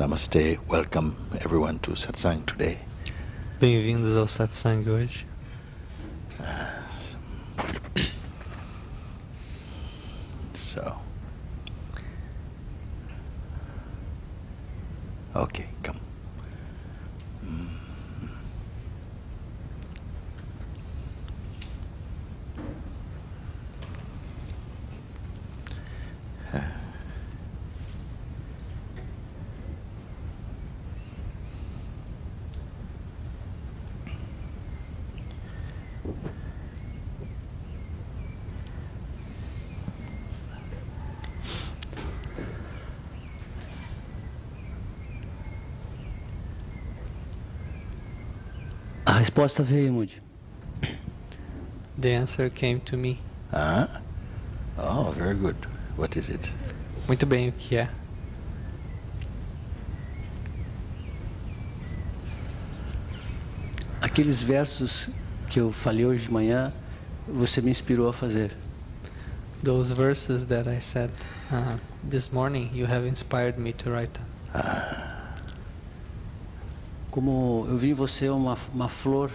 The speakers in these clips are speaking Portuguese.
Namaste. Welcome everyone to Satsang today. Bem-vindos ao Satsang hoje. So, okay, come. A resposta veio, Mooji. The answer came to me. Oh, very good. What is it? Muito bem, o que é? Aqueles versos que eu falei hoje de manhã, você me inspirou a fazer. Those verses that I said this morning, you have inspired me to write them. Como eu vi em você uma flor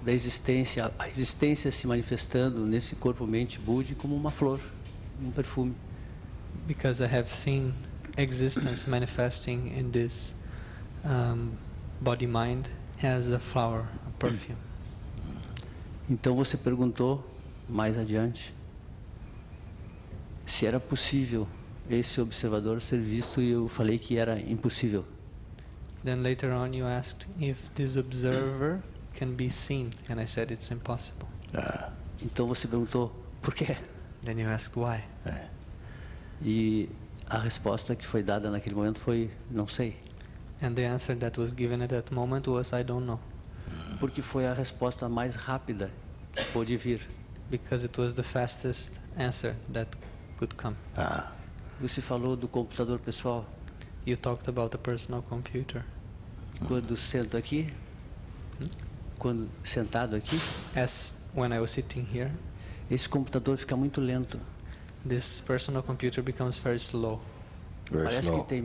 da existência, a existência se manifestando nesse corpo-mente Budi como uma flor, um perfume. Because I have seen existence manifesting in this body-mind as a flower, a perfume. Então você perguntou mais adiante se era possível esse observador ser visto e eu falei que era impossível. Then later on you asked if this observer can be seen, and I said it's impossible. Então você perguntou por quê? Then you asked why. E a resposta que foi dada naquele momento foi não sei. And the answer that was given at that moment was I don't know. Porque foi a resposta mais rápida que pôde vir. Because it was the fastest answer that could come. Você falou do computador pessoal. You talked about the personal computer. Quando sento aqui, quando sentado aqui, As when I was sitting here, esse computador fica muito lento. this personal computer becomes very slow. Very Parece slow. que tem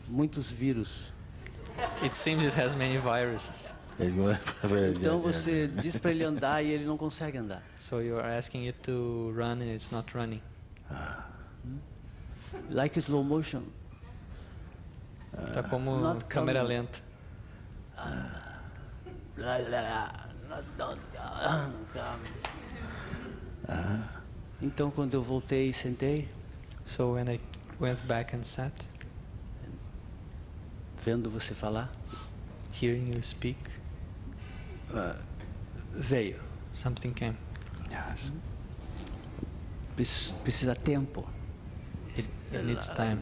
muitos vírus. It seems it has many viruses. Então você diz para ele andar e ele não consegue andar. So you are asking it to run and it's not running. Like slow motion. Tá como Not câmera coming. lenta. Então quando eu voltei e sentei, So when I went back and sat, vendo você falar, hearing you speak, veio. something came. Yes. Precisa tempo. It needs time.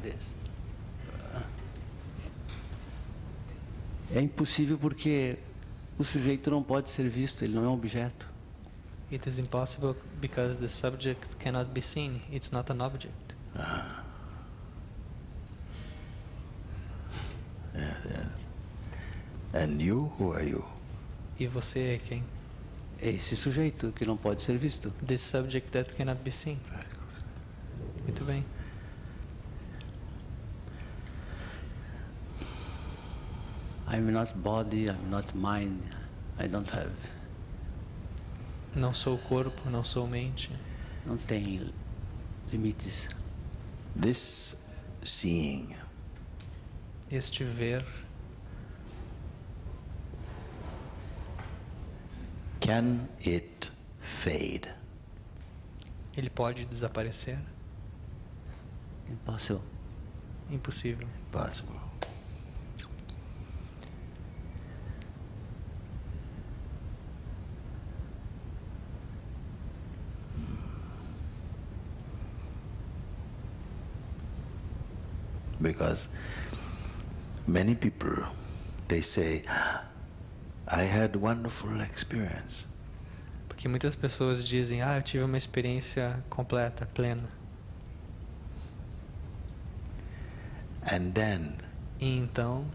É impossível porque o sujeito não pode ser visto, ele não é um objeto. It is impossible because the subject cannot be seen. It's not an object. Yes. And you, who are you? E você é quem? É esse sujeito que não pode ser visto. This subject that cannot be seen. Muito bem. I'm not body, I'm not mind, I don't have. Não sou corpo, não sou mente. Não tem limites. This seeing, Este ver, can it fade? ele pode desaparecer? Impossível. Impossível. Possible. Because many people, they say, I had wonderful experience. Porque muitas pessoas dizem, eu tive uma experiência completa, plena. And then E então,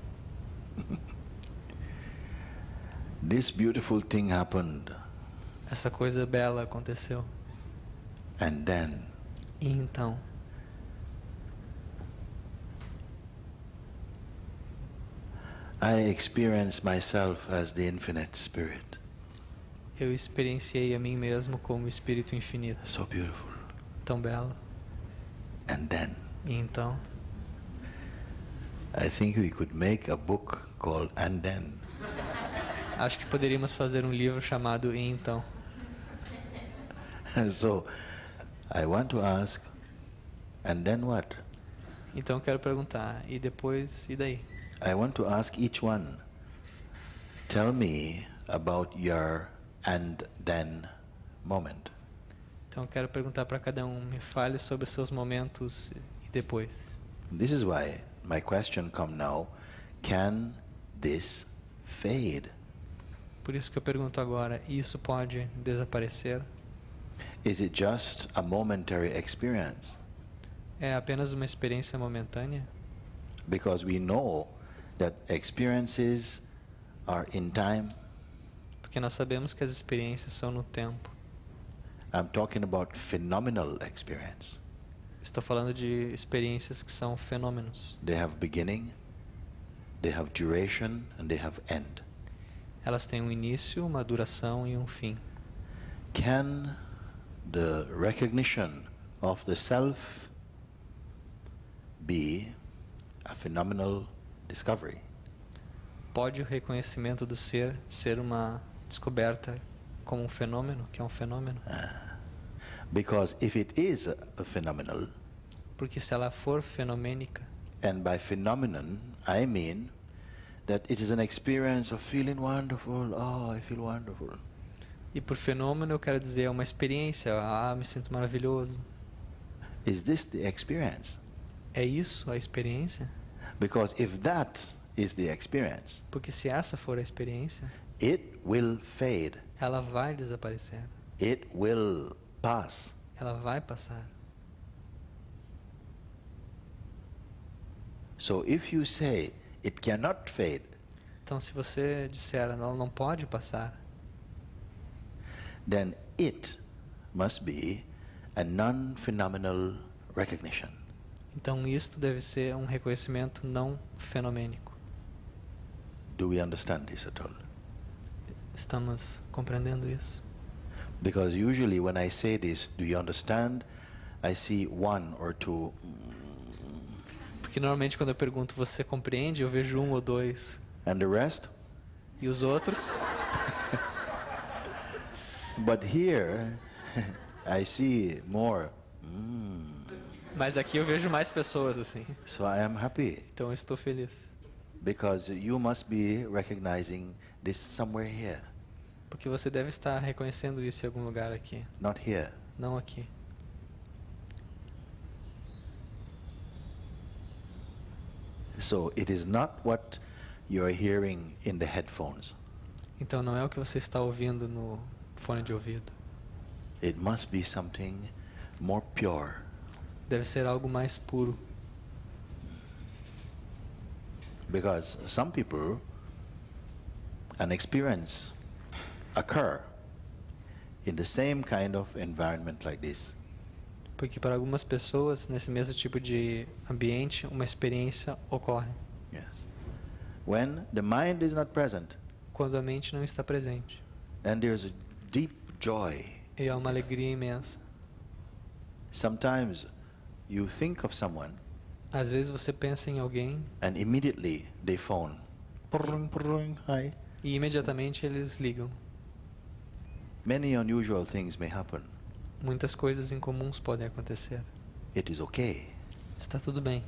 this beautiful thing happened. essa coisa bela aconteceu. And then E então, I experience myself as the infinite spirit. Eu experienciei a mim mesmo como espírito infinito, So beautiful. tão belo. And then E então, I think we could make a book called And Then. acho que poderíamos fazer um livro chamado E então. So I want to ask, and then what? Então eu quero perguntar, e depois, e daí? I want to ask each one, tell me about your and then moment. Então eu quero perguntar para cada um, me fale sobre os seus momentos e depois. This is why my question come now, can this fade? Por isso que eu pergunto agora, isso pode desaparecer? Is it just a momentary experience? É apenas uma experiência momentânea? Because we know that experiences are in time. Porque nós sabemos que as experiências são no tempo. I'm talking about phenomenal experience. Estou falando de experiências que são fenômenos. They have beginning, they have duration, and they have end. Elas têm um início, uma duração e um fim. Can the recognition of the self be a phenomenal discovery? Pode o reconhecimento do ser uma descoberta como um fenômeno, que é um fenômeno? Because if it is a phenomenal, Porque se ela for fenomênica, and by phenomenon I mean that it is an experience of feeling wonderful. Oh, I feel wonderful. e por fenômeno eu quero dizer é uma experiência, me sinto maravilhoso. Is this the experience? É isso a experiência? Because if that is the experience, Porque se essa for a experiência, it will fade. ela vai desaparecer. It will pass. Ela vai passar. So if you say it cannot fade, Então se você disser ela não pode passar, then it must be a non-phenomenal recognition. então isto deve ser um reconhecimento não fenomênico. Do we understand this at all? Estamos compreendendo isso? Because usually when I say this, do you understand? I see one or two. Porque normalmente quando eu pergunto você compreende, eu vejo um ou dois. And the rest? E os outros? But here, I see more. Mas aqui eu vejo mais pessoas assim. So I am happy Então eu estou feliz. because you must be recognizing this somewhere here, Porque você deve estar reconhecendo isso em algum lugar aqui. not here. Não aqui. So it is not what you are hearing in the headphones. Então não é o que você está ouvindo no fone de ouvido. It must be something more pure. Deve ser algo mais puro. Because some people, an experience occur in the same kind of environment like this. Porque para algumas pessoas, nesse mesmo tipo de ambiente, uma experiência ocorre. Yes. When the mind is not present, Quando a mente não está presente. and there's a deep joy. E há uma alegria imensa. Sometimes you think of someone Às vezes você pensa em alguém and immediately they phone. Prrrring, prrrring, hi. e imediatamente eles ligam. Many unusual things may happen. Muitas coisas incomuns podem acontecer. It is okay, Está tudo bem.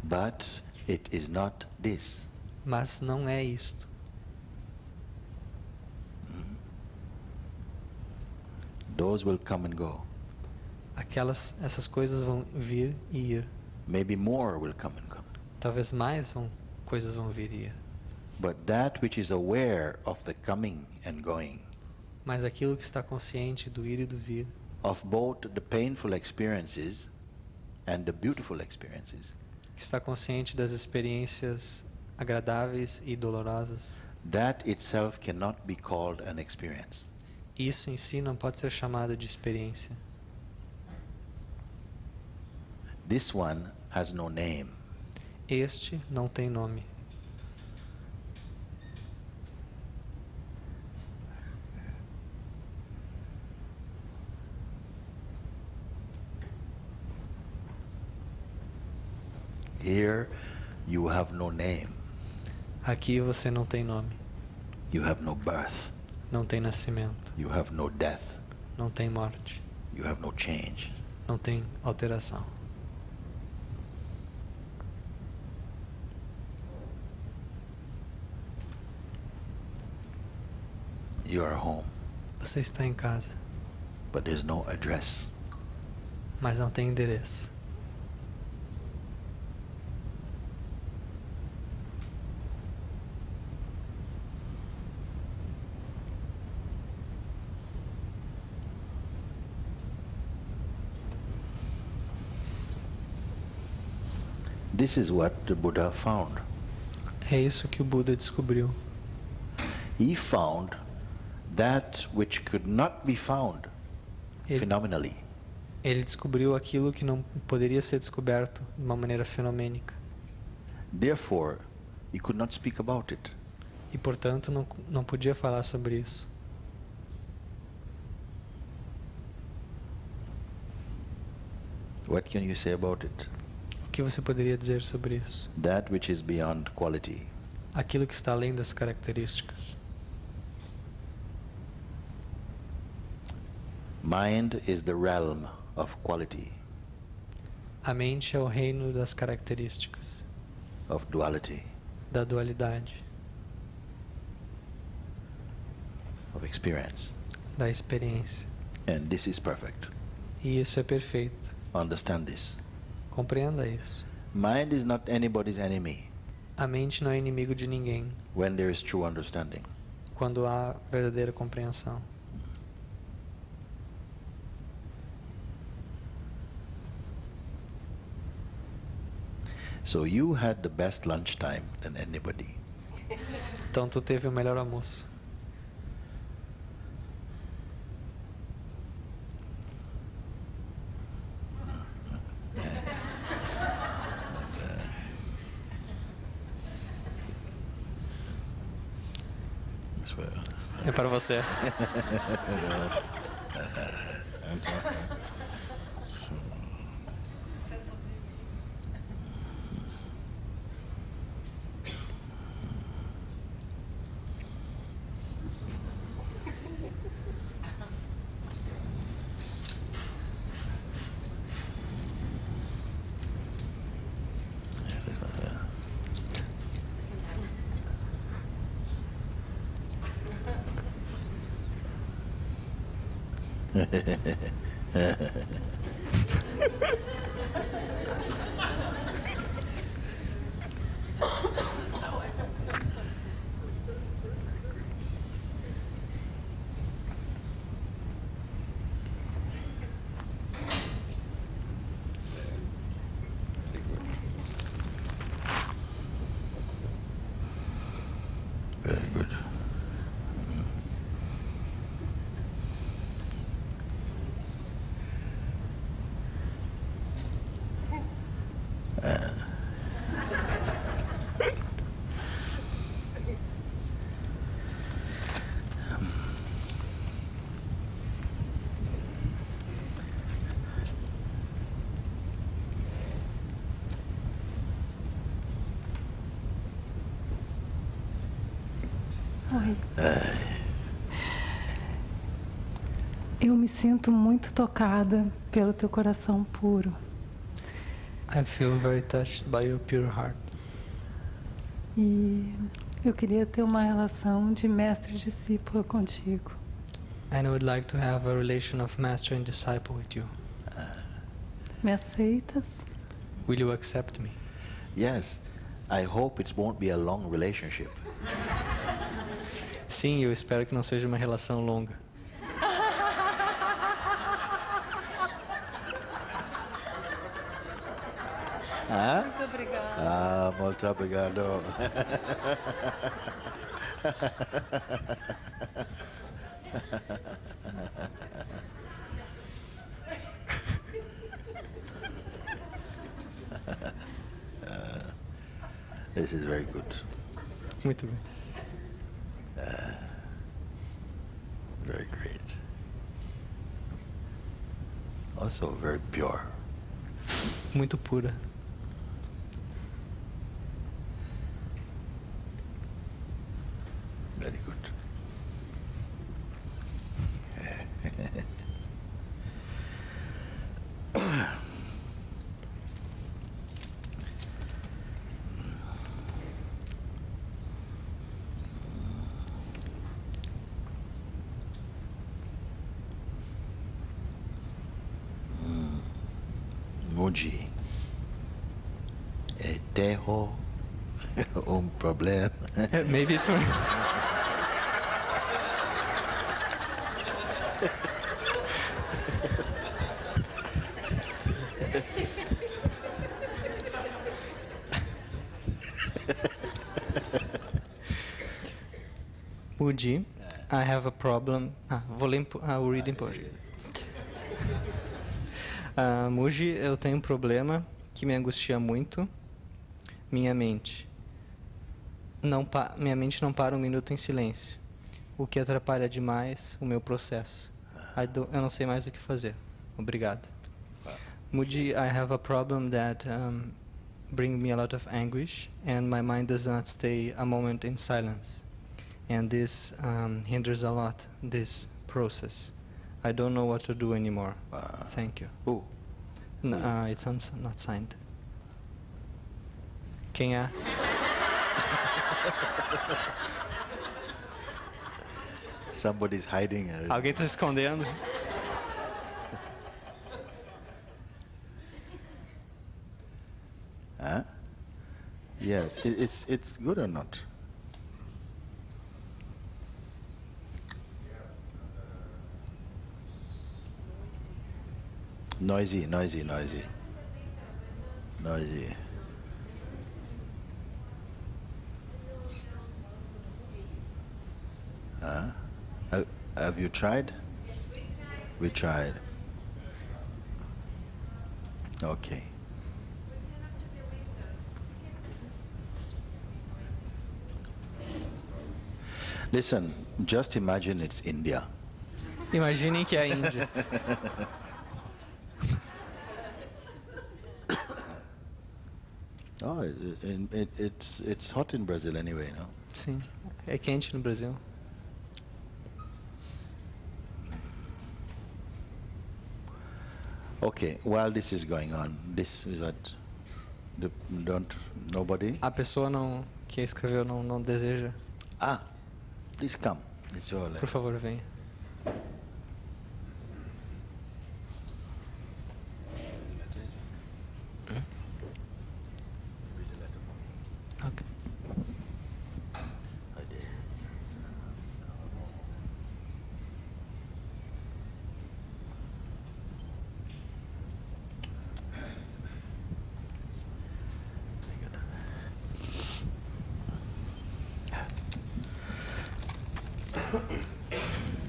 but it is not this. Mas não é isto. Those will come and go. Essas coisas vão vir e ir. Maybe more will come and go. Talvez coisas vão vir e ir. But that which is aware of the coming and going, Mas aquilo que está consciente do ir e do vir, of both the painful experiences and the beautiful experiences, que está consciente das experiências agradáveis e dolorosas, that itself cannot be called an experience. isso em si não pode ser chamado de experiência. This one has no name. Este não tem nome. Here, you have no name. Aqui você não tem nome, You have no birth. não tem nascimento, You have no death. não tem morte, You have no change. não tem alteração. You are home, Você está em casa, but there's no address. mas não tem endereço. This is what the Buddha found. É isso que o Buda descobriu. He found that which could not be found Ele, phenomenally. ele descobriu aquilo que não poderia ser descoberto de uma maneira fenomênica. Therefore, he could not speak about it. E, portanto, não podia falar sobre isso. What can you say about it? O que você poderia dizer sobre isso? That which is beyond quality. Aquilo que está além das características. Mind is the realm of quality, A mente é o reino das características, of duality, da dualidade, of experience. da experiência. And this is perfect. E isso é perfeito. Understand this. Compreenda isso. Mind is not anybody's enemy A mente não é inimigo de ninguém when there is true understanding. quando há verdadeira compreensão. So you had the best lunchtime than anybody. Então tu teve o melhor almoço. That's well. É para você. Very good. Oi. Eu me sinto muito tocada pelo teu coração puro. I feel very touched by your pure heart. E eu queria ter uma relação de mestre e discípulo contigo. And I would like to have a relation of master and disciple with you. Me aceitas? Will you accept me? Yes, I hope it won't be a long relationship. Sim, eu espero que não seja uma relação longa. Huh? Muito obrigada. Ah, muito obrigado. This is very good. Muito bem. Very great. Also very pure. Muito pura. Mooji, tenho problema. Maybe it's for... Mooji, I have a problem. Vou read em português. Mooji, eu tenho um problema que me angustia muito. Minha mente não para um minuto em silêncio, o que atrapalha demais o meu processo. Eu não sei mais o que fazer. Obrigado. Mooji, I have a problem that brings me a lot of anguish, and my mind does not stay a moment in silence. And this hinders a lot this process. I don't know what to do anymore. Thank you. Who? It's not signed. Quem é? Somebody's hiding. Alguém está escondendo? Huh? Yes, it's good or not? Noisy. Have you tried? We tried. Okay. Listen, just imagine it's India. Imaginem que é a Índia. Oh, it's hot in Brazil anyway, no? Sim, é quente no Brasil. Okay, while this is going on, this is what nobody? A pessoa que escreveu não deseja. Please come. It's your letter. Por favor, venha. Okay.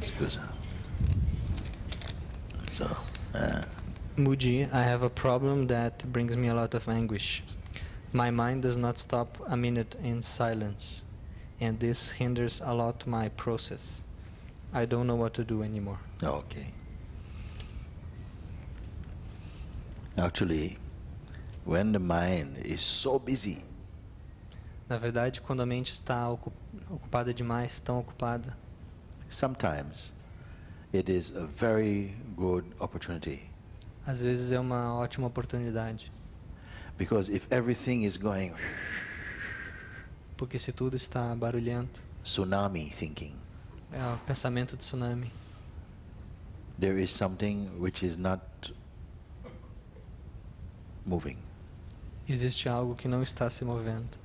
Excuse me. So, Mooji, I have a problem that brings me a lot of anguish. My mind does not stop a minute in silence, and this hinders a lot my process. I don't know what to do anymore. okay. Actually, when the mind is so busy, Na verdade, quando a mente está ocupada demais, tão ocupada, sometimes it is a very good opportunity. às vezes é uma ótima oportunidade. Because if everything is going Porque se tudo está barulhento, tsunami thinking, é o pensamento de tsunami. there is something which is not moving. Existe algo que não está se movendo.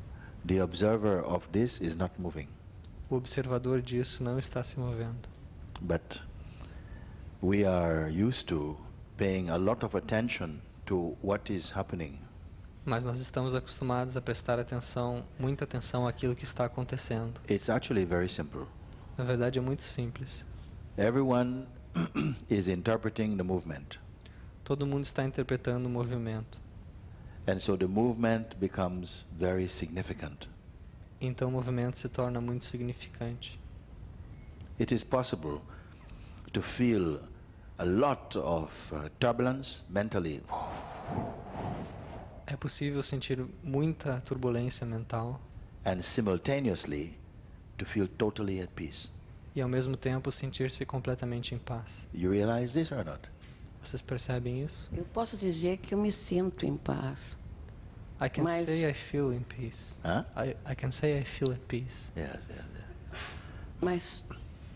The observer of this is not moving. O observador disso não está se movendo. But we are used to paying a lot of attention to what is happening. Mas nós estamos acostumados a prestar muita atenção àquilo que está acontecendo. It's actually very simple. Na verdade, é muito simples. Everyone is interpreting the movement. Todo mundo está interpretando o movimento. And so the movement becomes very significant. Então o movimento se torna muito significante. It is possible to feel a lot of turbulence mentally. É possível sentir muita turbulência mental And simultaneously to feel totally at peace. e ao mesmo tempo sentir-se completamente em paz. You realize this or not? Vocês percebem isso? Eu posso dizer que eu me sinto em paz. I can Mas- say I feel in peace. Huh? I can say I feel at peace. Yes. Mas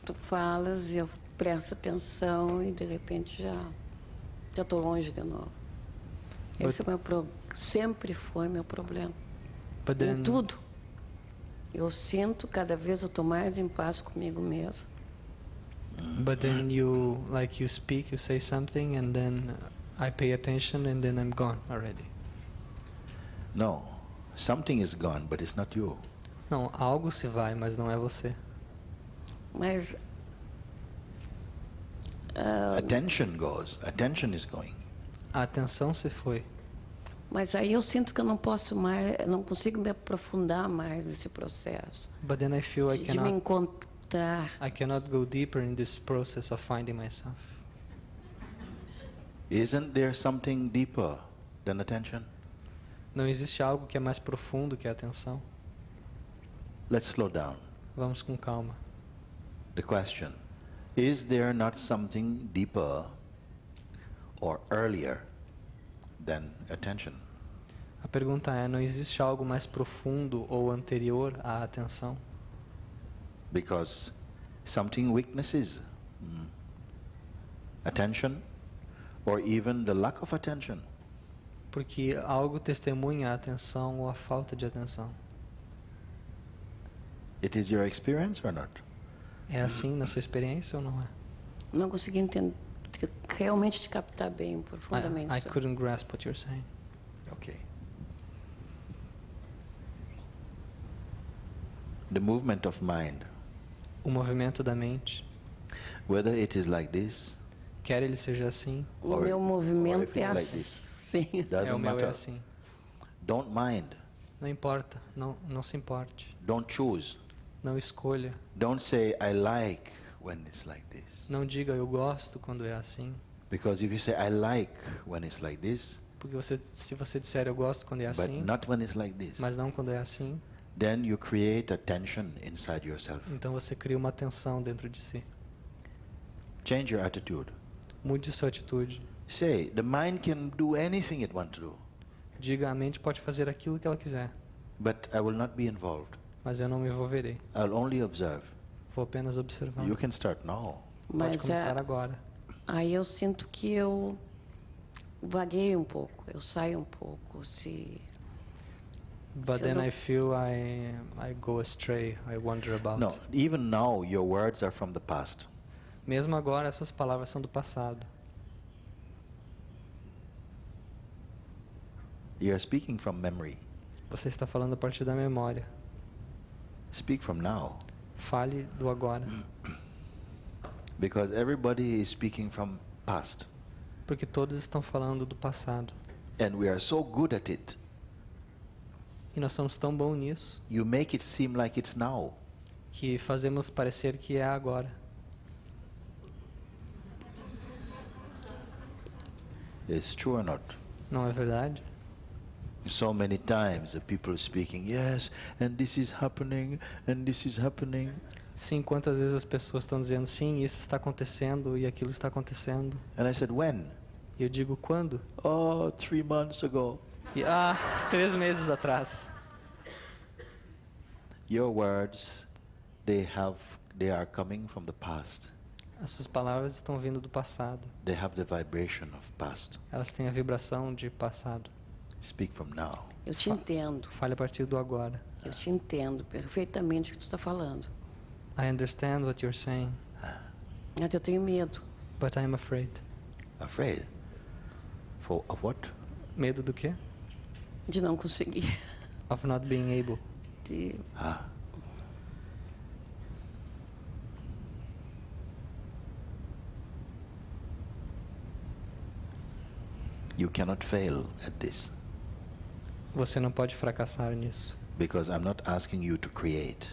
tu falas e eu presto atenção e de repente já estou longe de novo. Esse é sempre foi meu problema. But Em then, tudo. Eu sinto, cada vez eu estou mais em paz comigo mesmo. but then you speak, you say something, and then I pay attention, and then I'm gone already. No, something is gone, but it's not you. Não, algo se vai, mas não é você. Mas Attention goes. Attention is going. A atenção se foi. Mas aí eu sinto que eu não posso mais, eu não consigo me aprofundar mais nesse processo. But then I feel I De me encontrar. cannot go deeper in this process of finding myself. Isn't there something deeper than attention? Não existe algo que é mais profundo que a atenção. Let's slow down. Vamos com calma. The question, is there not something deeper or earlier than attention? A pergunta é, não existe algo mais profundo ou anterior à atenção? Because something witnesses attention or even the lack of attention. Porque algo testemunha a atenção ou a falta de atenção. It is your experience or not? É assim na sua experiência ou não é? Não consegui entender, realmente te captar bem, profundamente. I couldn't grasp what you're saying. Okay. The movement of mind, O movimento da mente, whether it is like this, quer ele seja assim, O or- meu or movimento if é it's like this, assim. o doesn't meu é matter. assim. Don't mind. Não importa, não se importe. Don't choose. Não escolha. Don't say I like when it's like this. Não diga eu gosto quando é assim. Because if you say I like when it's like this, Porque se você disser eu gosto quando é but assim, not when it's like this, mas não quando é assim, then you create a tension inside yourself. então você cria uma tensão dentro de si. Change your attitude. Mude sua atitude. Say the mind can do anything it wants to do, Diga, a mente pode fazer aquilo que ela quiser, but I will not be involved. mas eu não me envolverei. I'll only observe. Vou apenas observar. You can start now. Pode Mas começar agora. aí eu sinto que eu vagueio um pouco, eu saio um pouco. But Se eu then não- I feel I go astray, I wonder about. No, even now your words are from the past. Mesmo agora, essas palavras são do passado. You are speaking from memory. Você está falando a partir da memória. Speak from now. Fale do agora. Because everybody is speaking from past. Porque todos estão falando do passado. And we are so good at it. E nós somos tão bons nisso You make it seem like it's now. que fazemos parecer que é agora. It's true or not? Não é verdade? So many times the people speaking, yes, and this is happening, and this is happening. Sim, quantas vezes as pessoas estão dizendo sim, isso está acontecendo e aquilo está acontecendo. And I said, when? E eu digo quando? Oh, 3 months ago. E 3 meses atrás. Your words, they are coming from the past. As suas palavras estão vindo do passado. They have the vibration of past. Elas têm a vibração de passado. Speak from now. Eu te entendo, Fale a partir do agora. eu te entendo perfeitamente o que tu está falando. I understand what you're saying, Mas eu tenho medo. but I'm afraid. Afraid? Of what? Medo do quê? De não conseguir. Of not being able. De... You cannot fail at this. Você não pode fracassar nisso. Because I'm not asking you to create.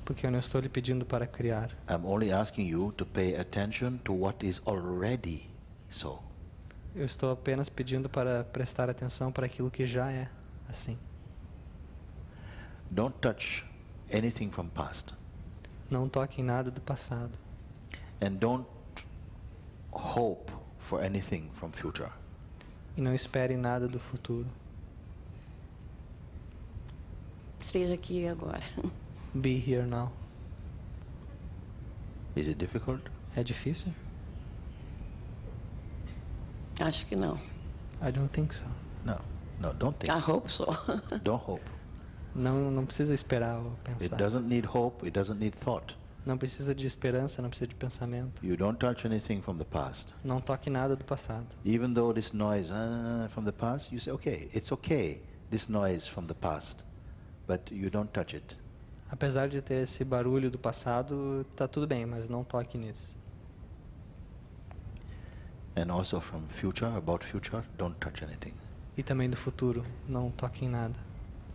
Porque eu não estou lhe pedindo para criar. I'm only asking you to pay attention to what is already so. Eu estou apenas pedindo para prestar atenção para aquilo que já é assim. Don't touch anything from past. Não toque em nada do passado. And don't hope for anything from future. E não espere nada do futuro. Esteja aqui agora. Be here now. Is it difficult? É difícil? Acho que não. I don't think so. No, no, don't think. I hope so. Don't hope. Não precisa esperar ou It pensar. doesn't need hope, it doesn't need thought. Não precisa de esperança, não precisa de pensamento. You don't touch anything from the past. Não toque nada do passado. Even though this noise from the past, you say, okay, it's okay, this noise from the past, but you don't touch it. Apesar de ter esse barulho do passado, tá tudo bem, mas não toque nisso. And also from about future, don't touch anything. E também do futuro, não toque em nada.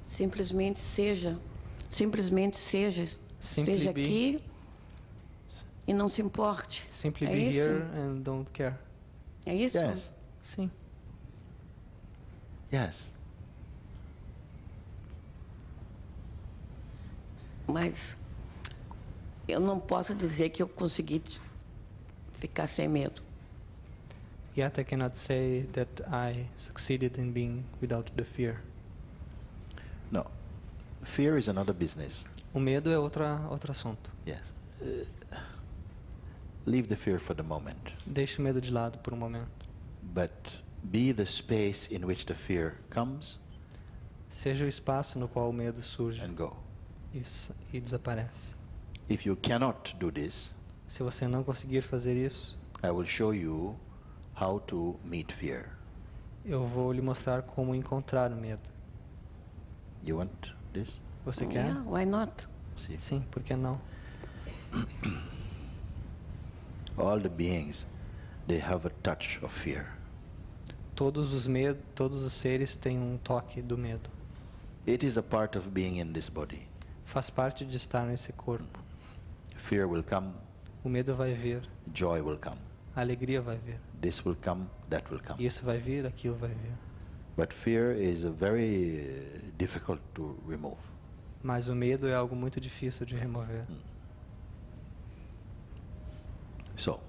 Simplesmente seja. Simplesmente seja. Simply Esteja be. aqui e não se importe. Simply É be isso? here and don't care. É isso? Yes, Sim. yes. Mas eu não posso dizer que eu consegui ficar sem medo. Yet I cannot say that I succeeded in being without the fear. No, fear is another business. O medo é outro assunto. Yes. Leave the fear for the moment, Deixe o medo de lado por um momento. but be the space in which the fear comes Seja o espaço no qual o medo surge and go. e desaparece. If you cannot do this, Se você não conseguir fazer isso, I will show you how to meet fear. eu vou lhe mostrar como encontrar o medo. You want this? Você quer? Yeah, why not? See, Sim, por que não? all the beings, they have a touch of fear. Todos os seres têm um toque do medo. It is a part of being in this body. Faz parte de estar nesse corpo. Fear will come, O medo vai vir, joy will come. a alegria vai vir. This will come, that will come. Isso vai vir, aquilo vai vir. But fear is very difficult to remove. Mas o medo é algo muito difícil de remover. So,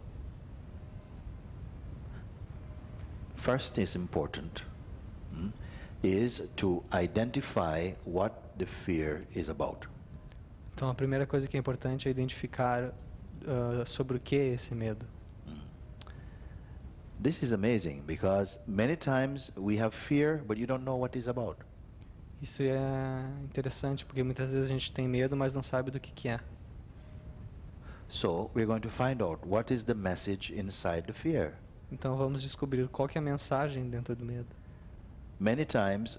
first is important is to identify what the fear is about. Então a primeira coisa que é importante é identificar sobre o que é esse medo. This is amazing because many times we have fear, but you don't know what it's about. Isso é interessante porque muitas vezes a gente tem medo, mas não sabe do que é. So we're going to find out what is the message inside the fear. Então vamos descobrir qual que é a mensagem dentro do medo. Many times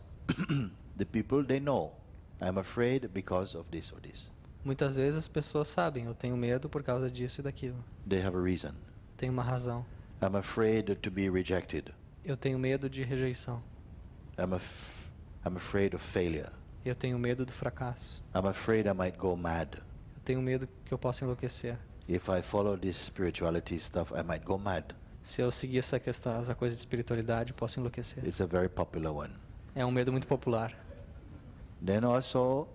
the people, they know, I'm afraid because of this or this. Muitas vezes as pessoas sabem, eu tenho medo por causa disso e daquilo. They have a reason. Tem uma razão. I'm afraid to be rejected. Eu tenho medo de rejeição. I'm afraid of failure. Eu tenho medo do fracasso. I'm afraid I might go mad. Eu tenho medo que eu possa enlouquecer. If I follow this spirituality stuff, I might go mad. Se eu seguir essa questão, essa coisa de espiritualidade, posso enlouquecer. It's a very popular one. É um medo muito popular. Then also,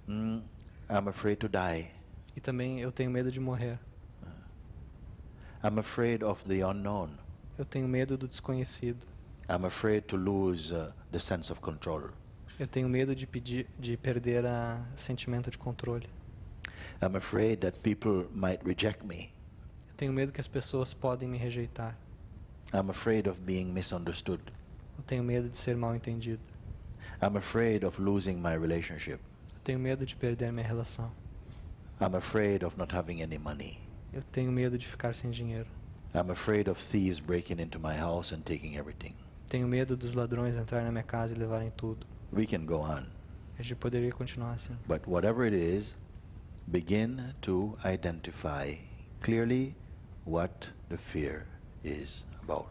I'm afraid to die. E também eu tenho medo de morrer. I'm afraid of the unknown. Eu tenho medo do desconhecido. I'm afraid to lose the sense of control. Eu tenho medo de perder o sentimento de controle. I'm afraid that people might reject me. Eu tenho medo que as pessoas podem me rejeitar. I'm afraid of being misunderstood. Eu tenho medo de ser mal entendido. I'm afraid of losing my relationship. Eu tenho medo de perder minha relação. I'm afraid of not having any money. Eu tenho medo de ficar sem dinheiro. I'm afraid of thieves breaking into my house and taking everything. Tenho medo dos ladrões entrarem na minha casa e levarem tudo. We can go on. A gente poderia continuar assim. But whatever it is, begin to identify clearly what the fear is about.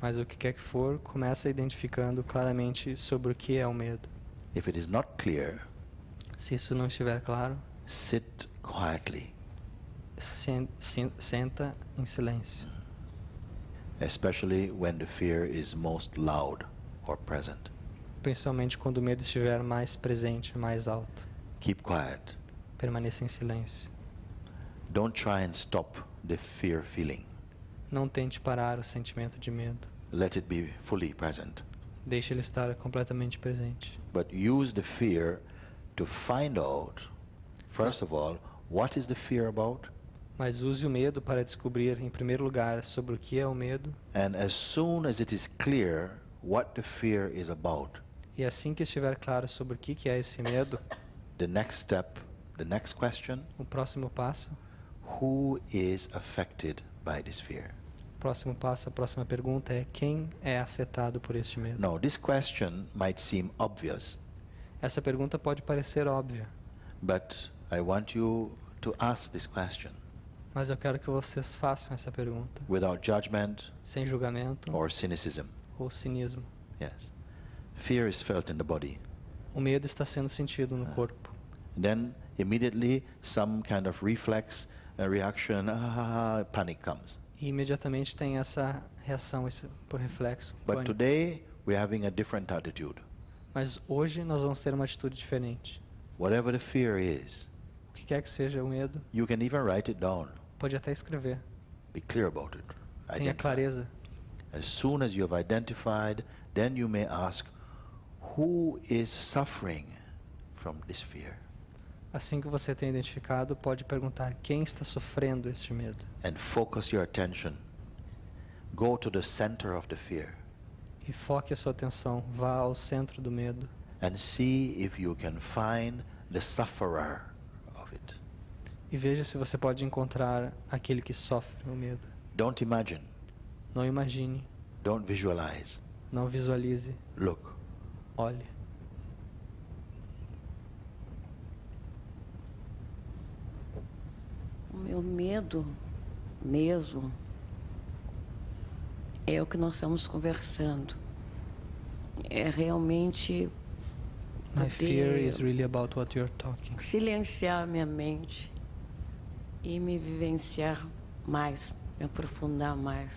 Mas o que quer que for, começa identificando claramente sobre o que é o medo. If it is not clear, Se isso não estiver claro, sit quietly, senta em silêncio. especially when the fear is most loud or present. Principalmente quando o medo estiver mais presente, mais alto. Keep quiet. Permaneça em silêncio. Don't try and stop the fear feeling. Não tente parar o sentimento de medo. Let it be fully present. Deixe ele estar completamente presente. But use the fear to find out, first of all, what is the fear about? Mas use o medo para descobrir, em primeiro lugar, sobre o que é o medo. And as soon as it is clear what the fear is about, E assim que estiver claro sobre o que é esse medo, the next step, the next question, o próximo passo, who is affected by this fear? a próxima pergunta é quem é afetado por este medo? Now, this question might seem obvious, Essa pergunta pode parecer óbvia, but I want you to ask this question mas eu quero que vocês façam essa pergunta without judgment sem julgamento or cynicism. ou cinismo. Yes. Fear is felt in the body. O medo está sendo sentido no corpo. Then immediately some kind of reflex, reaction, panic comes. E imediatamente tem essa reação, esse por reflexo, But pânico. today we're having a different attitude. Mas hoje nós vamos ter uma atitude diferente. Whatever the fear is, O que quer que seja o medo, you can even write it down. pode até escrever. Be clear about it. Tenha Identify. clareza. As soon as you have identified, then you may ask, who is suffering from this fear? Assim que você tem identificado, pode perguntar quem está sofrendo este medo. And focus your attention. Go to the center of the fear E foque a sua atenção, vá ao centro do medo and see if you can find the sufferer of it. e veja se você pode encontrar aquele que sofre o medo. Don't imagine. Não imagine, Don't visualize. não visualize, Look. olhe. O meu medo mesmo é o que nós estamos conversando. É realmente My fear poder is really about what you're talking. silenciar a minha mente e me vivenciar mais, me aprofundar mais.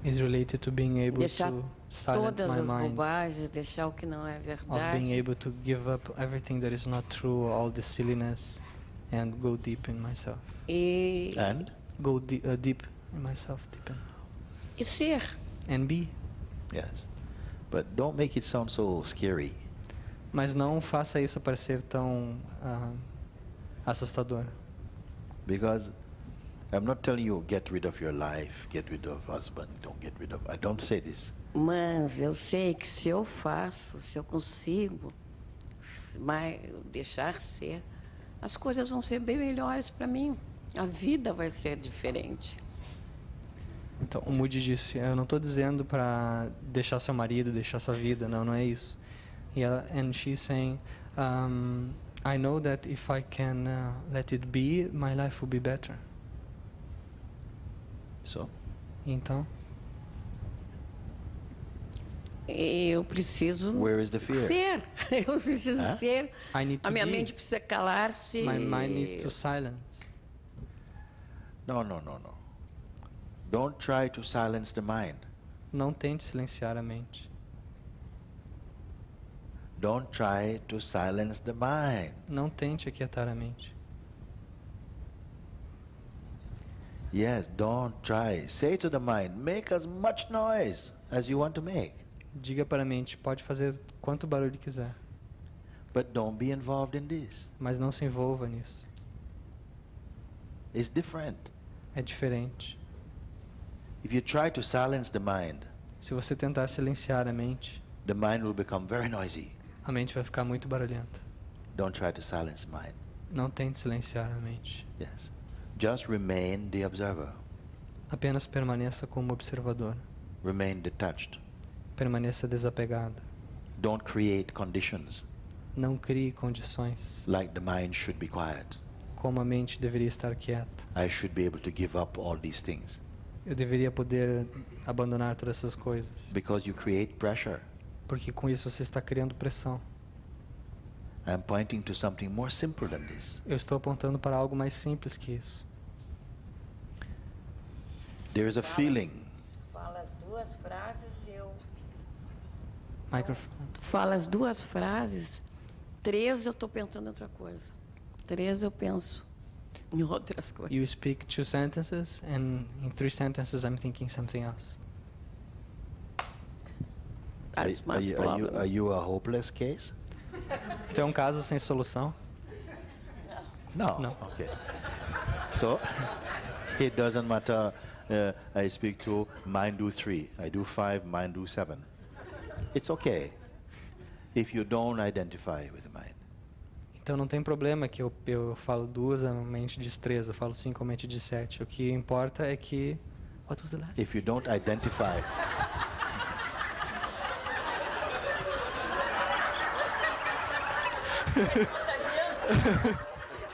Is related to being able Deixar to silence todas my as mind, bobagens, deixar o que não é of verdade. being able to give up everything that is not true, all the silliness, and go deep in myself. E And Go deep in myself, deep in. e ser. And be. yes. But don't make it sound so scary. Mas não faça isso parecer tão assustador. Because I'm not telling you get rid of your life, get rid of husband, don't get rid of. I don't say this. Mas eu sei que se eu faço, se eu consigo deixar ser, as coisas vão ser bem melhores para mim. A vida vai ser diferente. Então, o Mooji disse, eu não estou dizendo para deixar seu marido, deixar sua vida, não é isso. And she's saying, I know that if I can let it be, my life will be better. So Então, Eu preciso where is the fear? ser. Eu preciso Hã? ser. I need to A minha be. mente precisa calar-se. My mind needs to silence. No. Don't try to silence the mind. Não tente silenciar a mente. Don't try to silence the mind. Não tente aquietar a mente. Yes, don't try. Say to the mind, make as much noise as you want to make. Diga para a mente, pode fazer quanto barulho quiser, But don't be involved in this. mas não se envolva nisso. It's different. É diferente. If you try to silence the mind, Se você tentar silenciar a mente, the mind will become very noisy. a mente vai ficar muito barulhenta. Don't try to silence mind. Não tente silenciar a mente. Yes. Just remain the observer. Apenas permaneça como observador. Remain detached. Permaneça desapegado. Don't create conditions Não crie condições like the mind should be quiet. como a mente deveria estar quieta. I should be able to give up all these things. Eu deveria poder abandonar todas essas coisas. Because you create pressure. Porque com isso você está criando pressão. I'm pointing to something more simple than this. Eu estou apontando para algo mais simples que isso. There is a feeling. Fala as duas frases e eu. Microphone. Tu fala as duas frases, 3 eu estou pensando em outra coisa. 3 eu penso em outras coisas. You speak 2 sentences and in 3 sentences I'm thinking something else. That's my problem. Are you a hopeless case? Então é um caso sem solução? No. No. Okay. So it doesn't matter. I speak to mind do 3. I do 5. Mind do 7. It's okay if you don't identify with the mind. Então não tem problema que eu falo 2 a mente diz 3, eu falo 5 a mente diz 7. O que importa é que... What was the last? If you don't identify,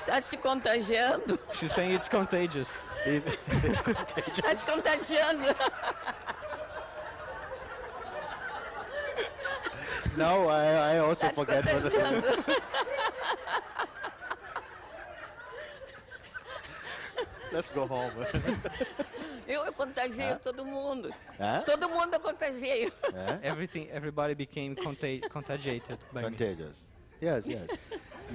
Tá se contagiando? She's saying it's contagious. it's contagious. Tá se contagiando? Now I also Tá se forget what contagiando? Let's go home. Eu contagiei todo mundo. Huh? Todo mundo eu contagiei. Eh? Everybody became contagiated by me. Contagious. Yes, yes.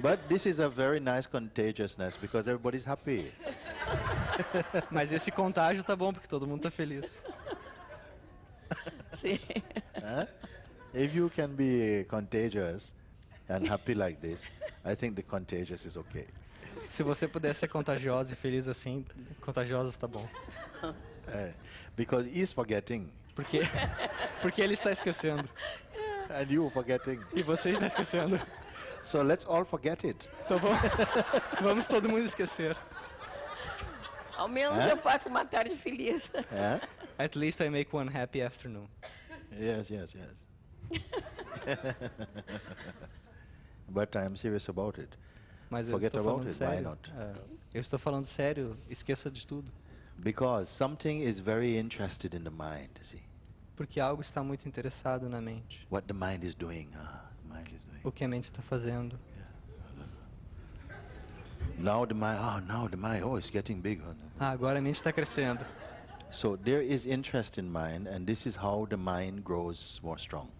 But this is a very nice contagiousness because everybody's happy. Mas esse contágio tá bom porque todo mundo tá feliz. Sim. Huh? If you can be contagious and happy like this, I think the contagious is okay. Se você puder ser contagiosa e feliz assim, contagiosa tá bom. Because he's forgetting Porque ele está esquecendo. and you forgetting. E você está esquecendo. So let's all forget it. Então vamos todo mundo esquecer. Ao menos eu faço uma tarde feliz. Yeah? At least I make one happy afternoon. Yes, yes, yes. But I'm serious about it. Mas eu Forget estou about falando it, why sério. not? Eu estou falando sério, esqueça de tudo. Because something is very interested in the mind, see. Porque algo está muito interessado na mente. What the mind is doing. The mind is doing. O que a mente está fazendo. Now the mind, it's getting big. Agora a mente está crescendo. So there is interest in mind, and this is how the mind grows more strong.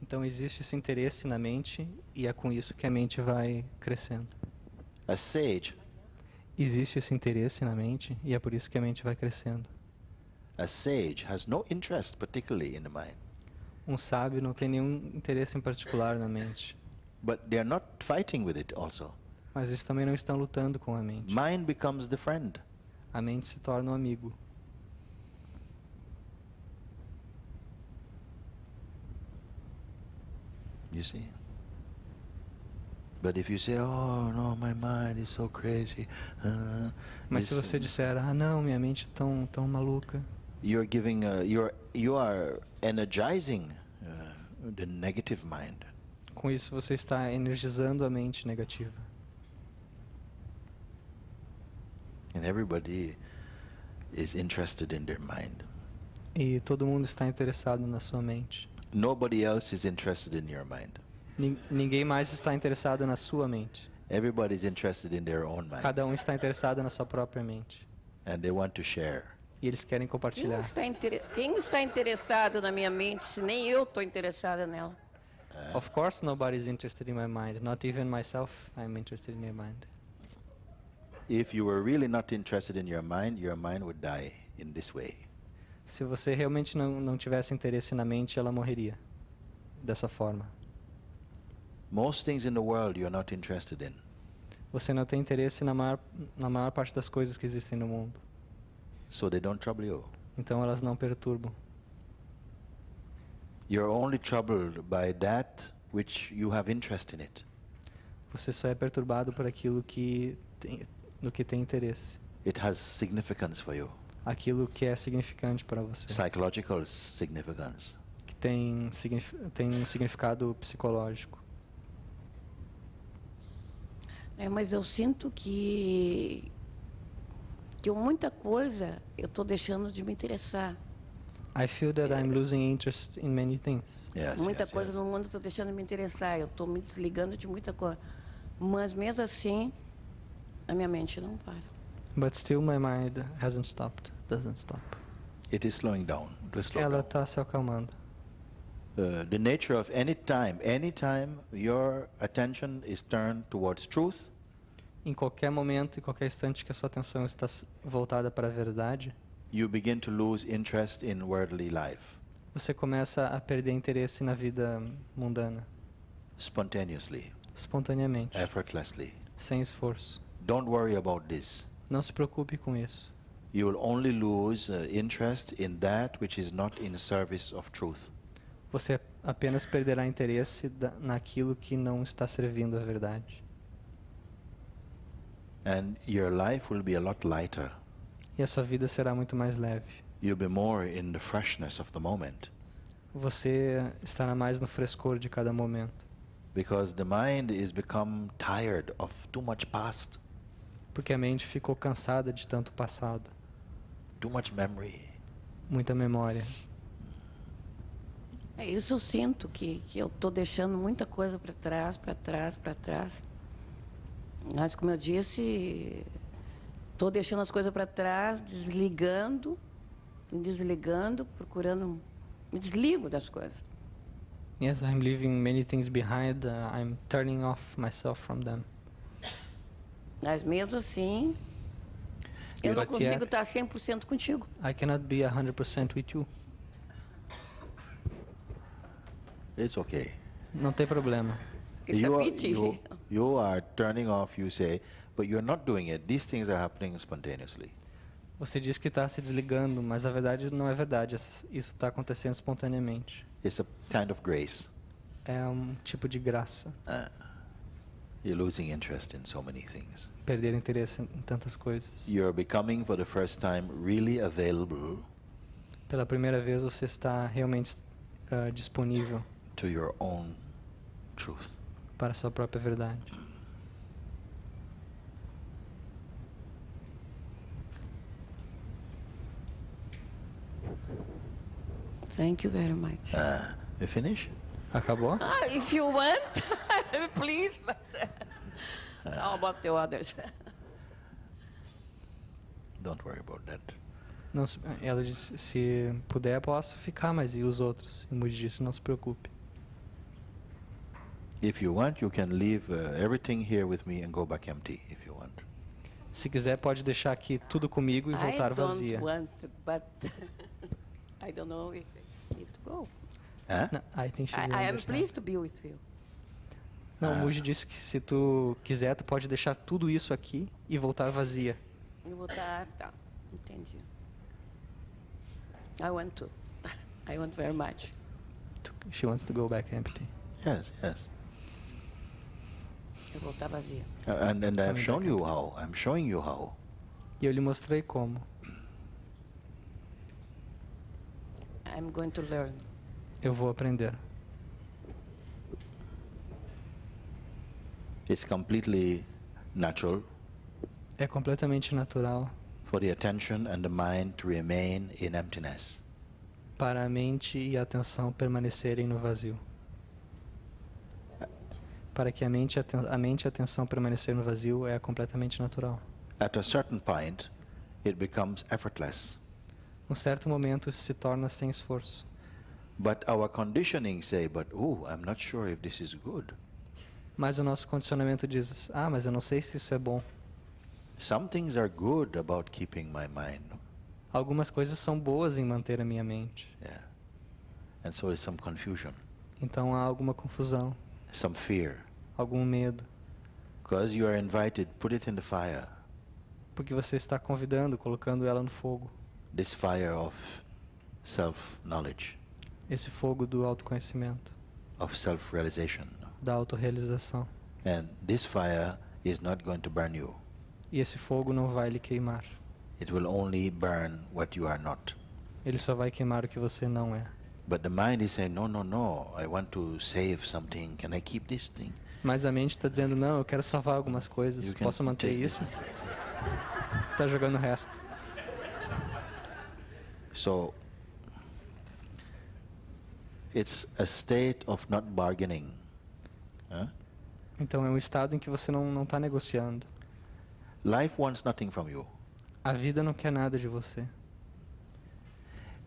Então existe esse interesse na mente e é com isso que a mente vai crescendo. A sage, Existe esse interesse na mente e é por isso que a mente vai crescendo. a sage has no interest particularly in the mind, Um sábio não tem nenhum interesse em particular na mente, but they are not fighting with it also. mas eles também não estão lutando com a mente. Mind becomes the friend. A mente se torna um amigo. You see? But if you say, "Oh no, my mind is so crazy," Mas se você disser, não, minha mente é tão maluca, you're giving, you are energizing the negative mind. com isso você está energizando a mente negativa. And everybody is interested in their mind. E todo mundo está interessado na sua mente. Nobody else is interested in your mind. Ninguém mais está interessado na sua mente. Everybody is interested in their own mind. Cada um está interessado na sua própria mente. And they want to share. E eles querem compartilhar. Quem está interessado na minha mente se nem eu estou interessada nela? Of course nobody is interested in my mind. Not even myself I'm interested in your mind. If you were really not interested in your mind would die in this way. Se você realmente não tivesse interesse na mente, ela morreria. Dessa forma. Most things in the world you're not interested in. Você não tem interesse na maior parte das coisas que existem no mundo. So they don't trouble you. Então elas não perturbam. You're only troubled by that which you have interest in it. Você só é perturbado por aquilo no que tem interesse. It has significance for you. Aquilo que é significante para você. Psychological significance. Que tem um significado psicológico. Mas eu sinto que muita coisa eu estou deixando de me interessar. I feel that I'm losing interest in many things. Yes, Muita yes, coisa yes. no mundo eu estou deixando de me interessar. Eu estou me desligando de muita coisa. Mas mesmo assim, a minha mente não para. But still my mind doesn't stop. It is slowing down. It will slow Ela down. está se acalmando. The nature of anytime your attention is turned towards truth, Em qualquer momento, em qualquer instante que a sua atenção está voltada para a verdade, you begin to lose interest in worldly life você começa a perder interesse na vida mundana, spontaneously, espontaneamente, effortlessly. sem esforço. Don't worry about this. Não se preocupe com isso. You will only lose interest in that which is not in service of truth. Você apenas perderá interesse naquilo que não está servindo à verdade. And your life will be a lot lighter. E a sua vida será muito mais leve. You'll be more in the freshness of the moment. Você estará mais no frescor de cada momento. Because the mind is become tired of too much past, Porque a mente ficou cansada de tanto passado. too much memory. Muita memória. É isso, eu sinto que eu estou deixando muita coisa para trás, para trás, para trás. Mas, como eu disse, estou deixando as coisas para trás, desligando, me desligando, procurando... Me desligo das coisas. Yes, I'm leaving many things behind. I'm turning off myself from them. Mas mesmo assim, eu não But consigo yet, estar 100% contigo. I cannot be 100% with you. It's okay. Não tem problema. Isso é pity. You are turning off, you say, but you're not doing it. These things are happening spontaneously. Você diz que está se desligando, mas na verdade não é verdade. Isso está acontecendo espontaneamente. It's a kind of grace. É um tipo de graça. You're losing interest in so many things. Perder interesse em tantas coisas. You're becoming, for the first time, really available Pela primeira vez você está realmente disponível to your own truth. para a sua própria verdade. Thank you very much. You finish? Acabou? If you want, please. But how about the others? Don't worry about that. Não, ela disse, se puder posso ficar, mas e os outros? E o Mooji disse, não se preocupe. If you want, you can leave everything here with me and go back empty, if you want. Se quiser pode deixar aqui tudo comigo e voltar vazia. I don't want, but I don't know if I need to go. No, I think she will I am understand. pleased to be with you. Não, o Mooji disse que se tu quiser, tu pode deixar tudo isso aqui e voltar vazia. Eu vou estar, tá, entendi. I want to. I want very much. She wants to go back empty. Yes, yes. Eu vou estar vazia. And I've Coming shown back you how. I'm showing you how. E eu lhe mostrei como. I'm going to learn. Eu vou aprender. It's completely natural É completamente natural for the attention and the mind to remain in emptiness. para a mente e a atenção permanecerem no vazio. Para que a mente e a atenção permanecerem no vazio é completamente natural. At a certain point, it becomes effortless. Num certo momento isso se torna sem esforço. But our conditioning say, I'm not sure if this is good. Mas o nosso condicionamento diz, mas eu não sei se isso é bom. Some things are good about keeping my mind. Algumas coisas são boas em manter a minha mente. Yeah. And so there's some confusion, Então há alguma confusão, some fear. algum medo. Because you are invited, put it in the fire. Porque você está convidando, colocando ela no fogo. This fire of self-knowledge, Esse fogo do autoconhecimento, of self-realization. da autorrealização. And this fire is not going to burn you. E esse fogo não vai lhe queimar. It will only burn what you are not. Ele só vai queimar o que você não é. But the mind is saying, no, I want to save something. Can I keep this thing? Mas a mente está dizendo, não, eu quero salvar algumas coisas. You can Posso manter take isso? Está jogando o resto. So, it's a state of not bargaining. Huh? Então é um estado em que você não está negociando. Life wants nothing from you. A vida não quer nada de você.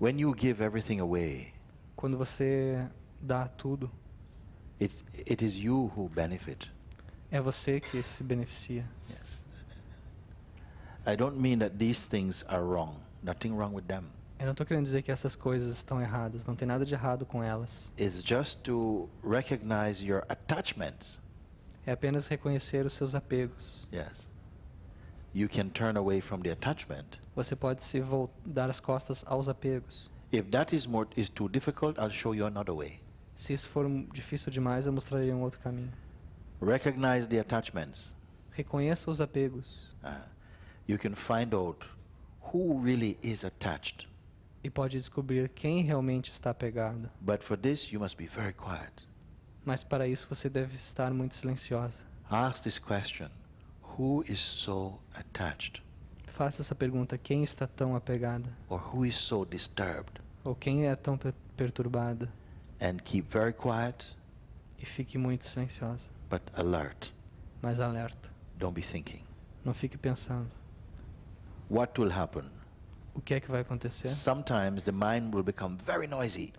When you give everything away, Quando você dá tudo, it is you who benefit. é você que se beneficia. Yes. I don't mean that these things are wrong. Nothing wrong with them. Eu não estou querendo dizer que essas coisas estão erradas. Não tem nada de errado com elas. It's just to recognize your attachments. É apenas reconhecer os seus apegos. Yes. You can turn away from the attachment. Você pode dar as costas aos apegos. If that is too difficult, I'll show you another way. Se isso for difícil demais, eu mostraria um outro caminho. Recognize the attachments. Reconheça os apegos You can find out who really is attached. e pode descobrir quem realmente está apegado. But for this, you must be very quiet. Mas para isso você deve estar muito silenciosa. Ask this question. Who is so attached? Faça essa pergunta: quem está tão apegada? Or who is so disturbed? Ou quem é tão perturbada? And keep very quiet, E fique muito silenciosa, but alert. mas alerta. Don't be thinking. Não fique pensando. What will happen? O que é que vai acontecer? Sometimes the mind will become very noisy.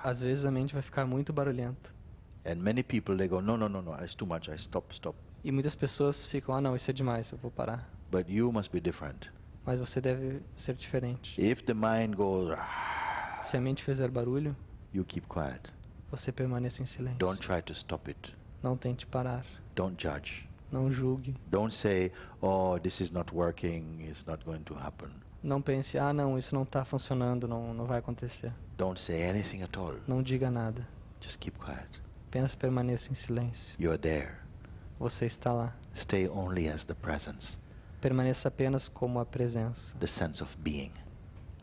Às vezes a mente vai ficar muito barulhenta. And many people, they go, no, it's too much. I stop. E muitas pessoas ficam: não, isso é demais, eu vou parar. But you must be different. Mas você deve ser diferente. If the mind goes, Se a mente fizer barulho, you keep quiet. você permaneça em silêncio. Don't try to stop it. Não tente parar. Don't judge. Não julgue. Don't say, oh, this is not working. It's not going to happen. Não pense: não, isso não está funcionando, não vai acontecer. Don't say anything at all. Não diga nada. Just keep quiet. Apenas permaneça em silêncio. You're there. Você está lá. Stay only as the presence, Permaneça apenas como a presença, the sense of being.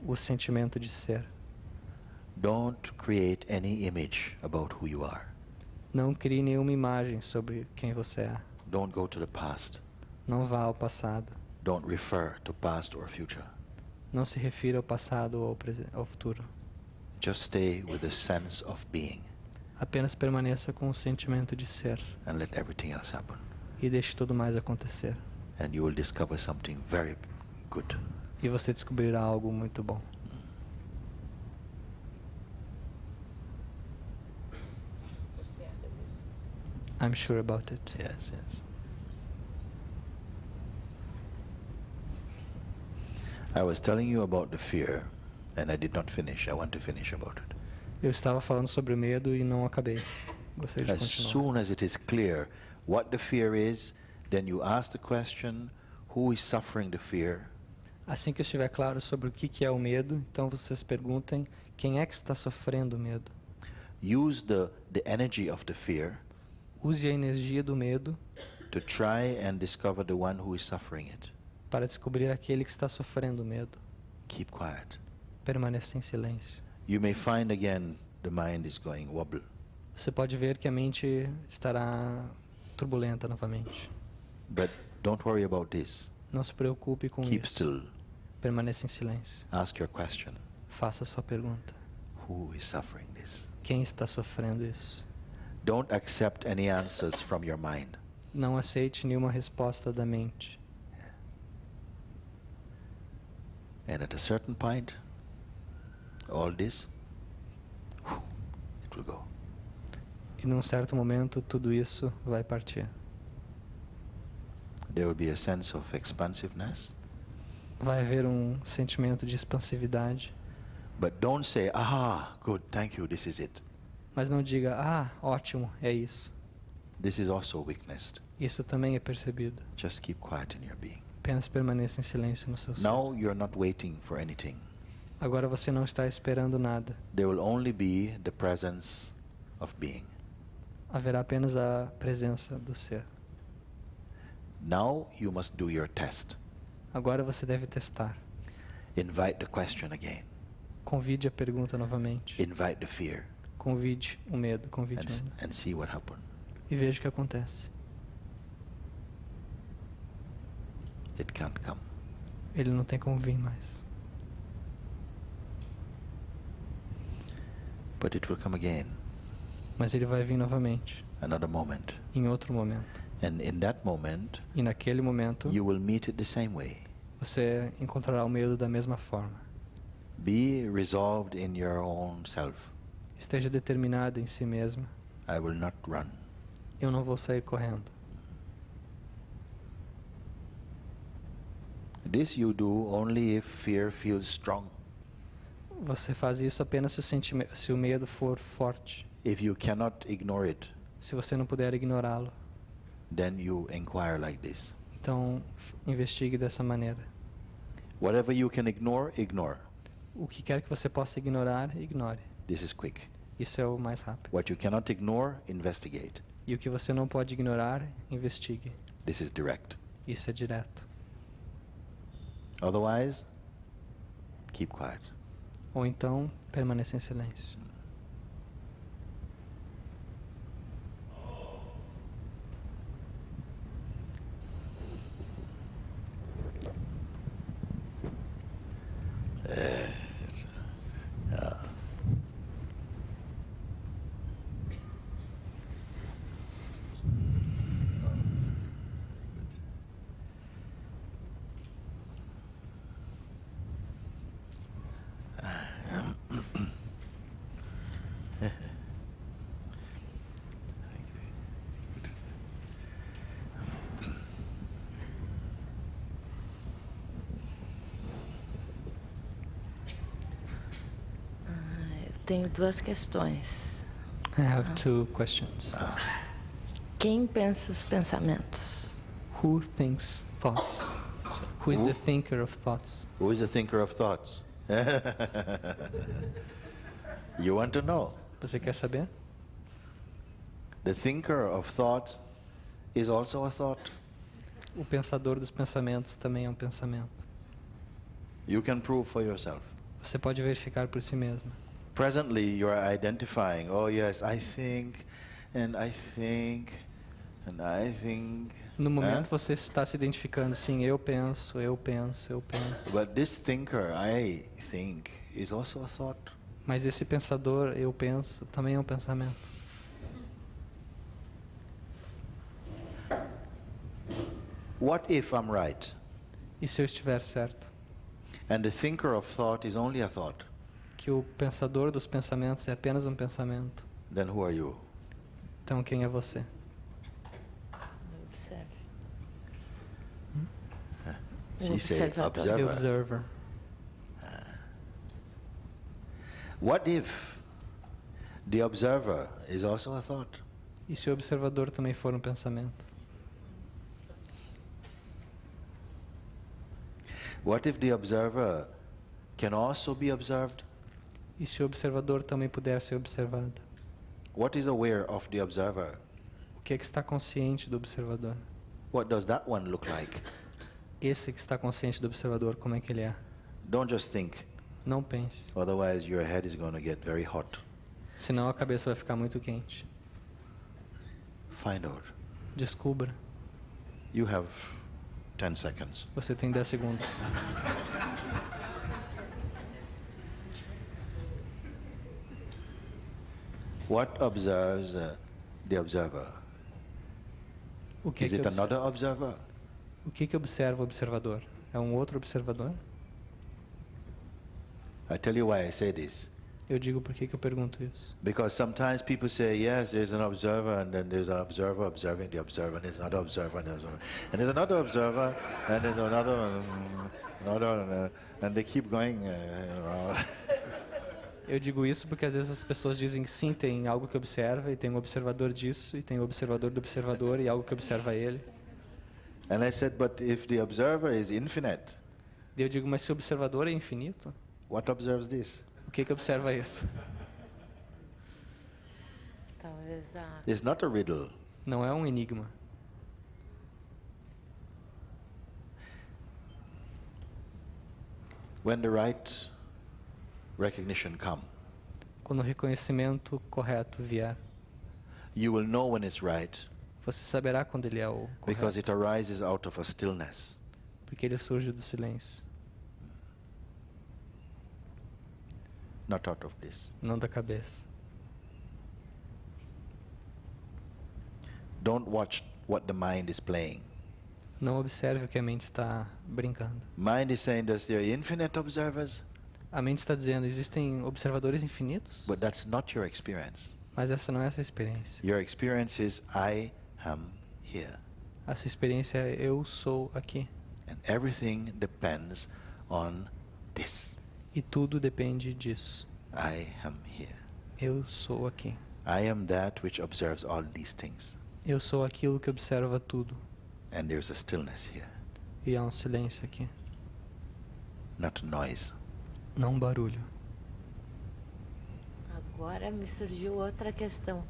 o sentimento de ser. Don't create any image about who you are. Não crie nenhuma imagem sobre quem você é. Don't go to the past. Não vá ao passado. Don't refer to past or future. Não se refira ao passado ou ao futuro. Just stay with the sense of being Apenas permaneça com o sentimento de ser and let everything else happen. e deixe tudo mais acontecer. And you will discover something very good. E você descobrirá algo muito bom. I'm sure about it. Yes. I was telling you about the fear, and I did not finish. I want to finish about it. Eu estava falando sobre o medo e não acabei. Gostaria de As continuar. soon as it is clear what the fear is, then you ask the question, who is suffering the fear? Assim que estiver claro sobre o que é o medo, então vocês perguntem: quem é que está sofrendo o medo? Use the energy of the fear Use a energia do medo to try and discover the one who is suffering it. para descobrir aquele que está sofrendo o medo. Keep quiet. Permaneça em silêncio. You may find again the mind is going wobble. Você pode ver que a mente estará turbulenta novamente. But don't worry about this. Não se preocupe com Keep isso. still. Permaneça em silêncio. Ask your question. Faça a sua pergunta. Who is suffering this? Quem está sofrendo isso? Don't accept any answers from your mind. Não aceite nenhuma resposta da mente. And at a certain point, all this, it will go. E num certo momento, tudo isso vai partir. There will be a sense of expansiveness. Vai haver um sentimento de expansividade. But don't say, good, thank you, this is it. Mas não diga: ótimo, é isso. This is also weakness. Isso também é percebido. Just keep quiet in your being. Apenas permaneça em silêncio no seu ser. Now you're not waiting for anything. Agora você não está esperando nada. There will only be the presence of being. Haverá apenas a presença do ser. Now you must do your test. Agora você deve testar. Invite the question again. Convide a pergunta novamente. Invite the fear. Convide o medo. Convide o medo. And see what happens. E veja o que acontece. It can't come. Ele não tem como vir mais. But it will come again. Mas ele vai vir novamente. Another moment. Em outro momento. And in that moment, E naquele momento, you will meet it the same way. você encontrará o medo da mesma forma. Be resolved in your own self. Esteja determinado em si mesmo. I will not run. Eu não vou sair correndo. This you do only if fear feels strong. Você faz isso apenas se o medo for forte. If you cannot ignore it, Se você não puder ignorá-lo, then you inquire like this. então investigue dessa maneira. Whatever you can ignore, ignore. O que quer que você possa ignorar, ignore. This is quick. Isso é o mais rápido. What you cannot ignore, investigate. E o que você não pode ignorar, investigue. This is direct. Isso é direto. Otherwise, keep quiet. Ou então, permaneça em silêncio. Tenho duas questões. I have two questions. Quem pensa os pensamentos? Who thinks thoughts? Who is Who? the thinker of thoughts? Who is the thinker of thoughts? You want to know? Você quer saber? The thinker of thought is also a thought. O pensador dos pensamentos também é um pensamento. You can prove for yourself. Você pode verificar por si mesmo. Presently, you are identifying, oh yes, I think, and I think, and I think. No momento você está se identificando, sim, eu penso, eu penso, eu penso. But this thinker, I think, is also a thought. Mas esse pensador, eu penso, também é um pensamento. What if I'm right? E se eu estiver certo? And the thinker of thought is only a thought. Que o pensador dos pensamentos é apenas um pensamento. Then who are you? Então quem é você? Observe. She say Observador. The observer. observer. What if the observer is also a thought? E se o observador também for um pensamento? What if the observer can also be observed? E se o observador também puder ser observado? What is aware of the observer? O que é que está consciente do observador? What does that one look like? Esse que está consciente do observador, como é que ele é? Don't just think, Não pense, otherwise your head is going to get very hot. senão a cabeça vai ficar muito quente. Find out. Descubra. You have 10 seconds. Você tem 10 segundos. What observes the observer? O que Is que it observa? another observer? O que observa o observador? É um outro observador? I tell you why I say this. Eu digo por que eu pergunto isso. Because sometimes people say, yes, there's an observer, and then there's an observer observing the observer, and there's another observer, and there's another observer, and there's another, and they keep going around. Eu digo isso porque às vezes as pessoas dizem que sim, tem algo que observa, e tem um observador disso, e tem o observador do observador, e algo que observa ele. And I said, but if the observer is infinite, E eu digo, mas se o observador é infinito, what observes this? o que observa isso? Talvez a It's not a riddle. Não é um enigma. When the right recognition come, Quando o reconhecimento correto vier, you will know when it's right, você saberá quando ele é o because it correto, arises out of a stillness. porque ele surge do silêncio, Not out of this. não da cabeça. Don't watch what the mind is playing. Não observe o que a mente está brincando. Mind is saying, does there are infinite observers? A mente está dizendo, existem observadores infinitos, But that's not your experience. mas essa não é a sua experiência. Your experience is, I am here. A sua experiência é, eu sou aqui. And everything depends on this. E tudo depende disso. I am here. Eu sou aqui. I am that which observes all these things. Eu sou aquilo que observa tudo. And there's a stillness here, E há um silêncio aqui, not noise. não um barulho. Agora me surgiu outra questão.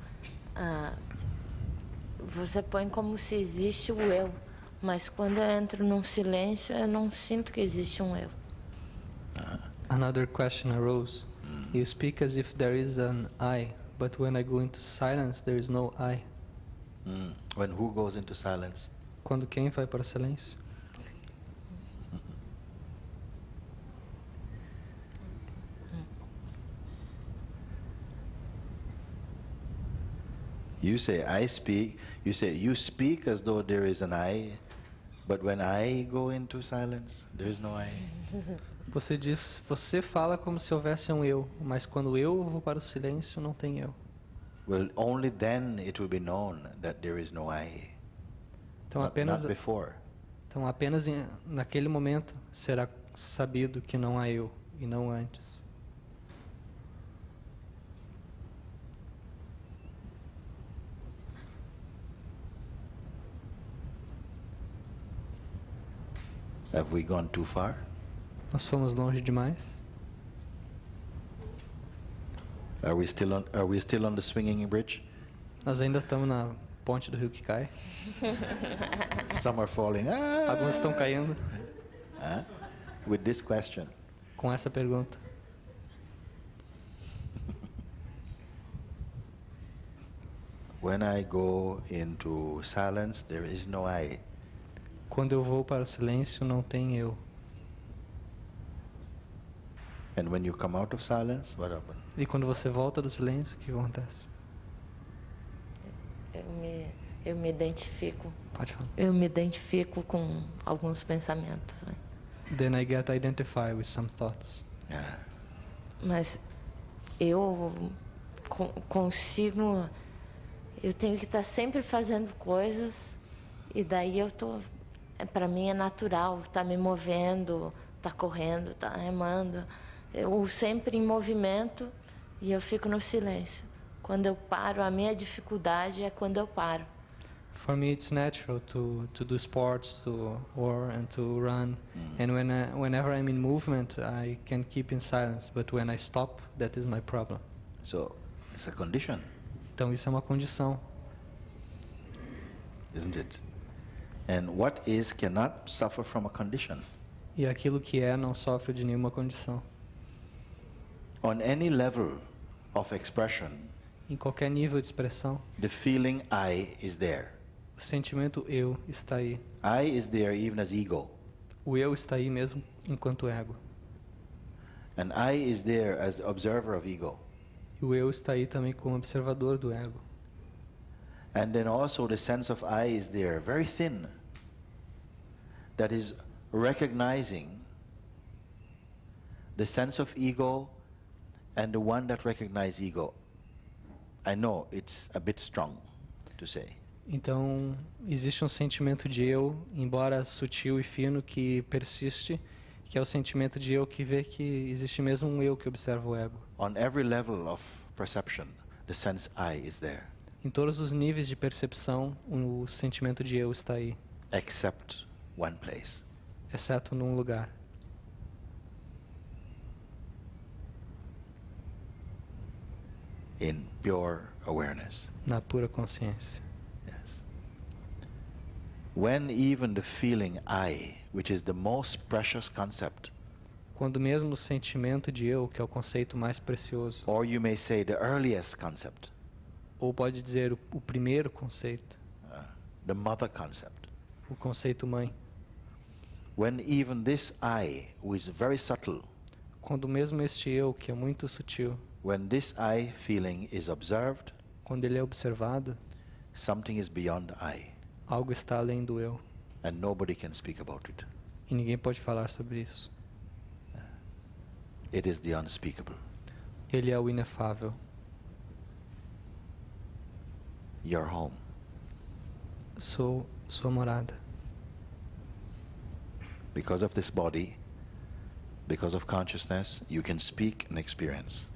Você põe como se existe o eu, mas quando eu entro num silêncio, eu não sinto que existe um eu. Another question arose. You speak as if there is an I, but when I go into silence, there is no I. When who goes into silence? Quando quem vai para o silêncio? You say I speak. You say you speak as though there is an I, but when I go into silence, there is no I. Você diz, você fala como se houvesse um eu, mas quando eu vou para o silêncio, não tem eu. Well, only then it will be known that there is no I. Então Not before. Então apenas naquele momento será sabido que não há eu e não antes. Have we gone too far? Nós fomos longe demais? Are we still on the swinging bridge? Nós ainda estamos na ponte do rio que cai. Some are falling. Alguns estão caindo. With this question. Com essa pergunta. When I go into silence, there is no I. Quando eu vou para o silêncio, não tem eu. And when you come out of silence, what happens? E quando você volta do silêncio, o que acontece? Eu me identifico. Pode falar. Eu me identifico com alguns pensamentos, né? Then I get identified with some thoughts. Yeah. Mas eu consigo. Eu tenho que estar sempre fazendo coisas e daí eu tô. Para mim é natural estar me movendo, estar correndo, estar remando. Eu sempre em movimento e eu fico no silêncio. Quando eu paro, a minha dificuldade é quando eu paro. For me, it's natural to do sports, to or and to run. And whenever I'm in movement, I can keep in silence. But when I stop, that is my problem. So it's a condition, Então isso é uma condição. isn't it? And what is cannot suffer from a condition. E aquilo que é não sofre de nenhuma condição. On any level of expression, Em qualquer nível de expressão, the feeling I is there. o sentimento eu está aí. I is there even as ego. O eu está aí mesmo enquanto ego. And I is there as observer of ego. E o eu está aí também como observador do ego. And then also the sense of I is there, very thin, that is recognizing the sense of ego and the one that recognizes ego. I know it's a bit strong to say. Então, existe um sentimento de eu, embora sutil e fino, que persiste, que é o sentimento de eu que vê que existe mesmo um eu que observa o ego. On every level of perception, the sense I is there, Em todos os níveis de percepção, o sentimento de eu está aí, except one place. exceto num lugar. In pure awareness. Na pura consciência. Yes. When even the feeling I, which is the most precious concept, Quando mesmo o sentimento de eu, que é o conceito mais precioso, or you may say the earliest concept, ou pode dizer o primeiro conceito, the mother concept, o conceito mãe, when even this I, who is very subtle, quando mesmo este eu, que é muito sutil, when this I feeling is observed, quando ele é observado, something is beyond I, algo está além do eu, and nobody can speak about it. e ninguém pode falar sobre isso. It is the unspeakable. Ele é o inefável. Your home. Sou sua morada. Because of this body, because of consciousness, you can speak and experience.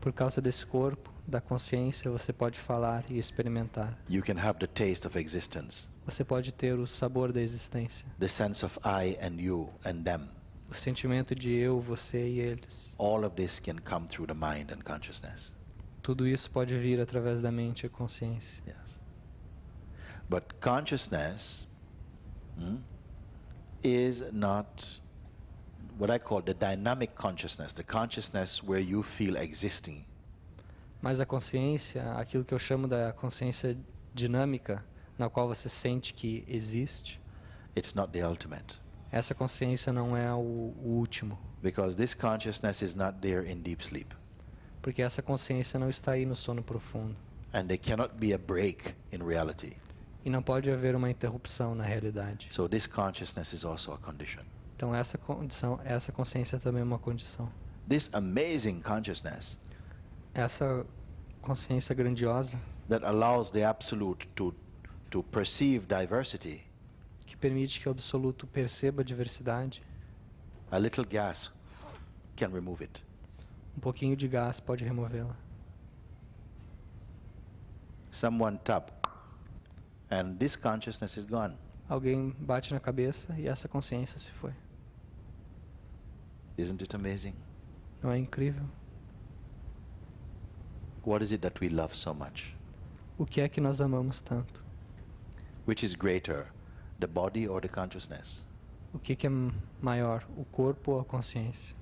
Por causa desse corpo, da consciência, você pode falar e experimentar. You can have the taste of existence, Você pode ter o sabor da existência, the sense of I and you and them. o sentimento de eu, você e eles. All of this can come through the mind and consciousness. Tudo isso pode vir através da mente e consciência. Yes. But consciousness is not what I call the dynamic consciousness, the consciousness where you feel existing. Mas a consciência, aquilo que eu chamo da consciência dinâmica, na qual você sente que existe, It's not the ultimate. essa consciência não é o último. Because this consciousness is not there in deep sleep. Porque essa consciência não está aí no sono profundo. And there cannot be a break in reality. E não pode haver uma interrupção na realidade. So this consciousness is also a condition. Então essa consciência também é uma condição. This amazing consciousness Essa consciência grandiosa that allows the absolute to perceive diversity, que permite que o absoluto perceba a diversidade, a little gas can remove it. um pouquinho de gás pode removê-la. Someone tap and this consciousness is gone. Alguém bate na cabeça e essa consciência se foi. Isn't it amazing? Não é incrível? What is it that we love so much? O que é que nós amamos tanto? Which is greater, the body or the consciousness? O que é maior, o corpo ou a consciência?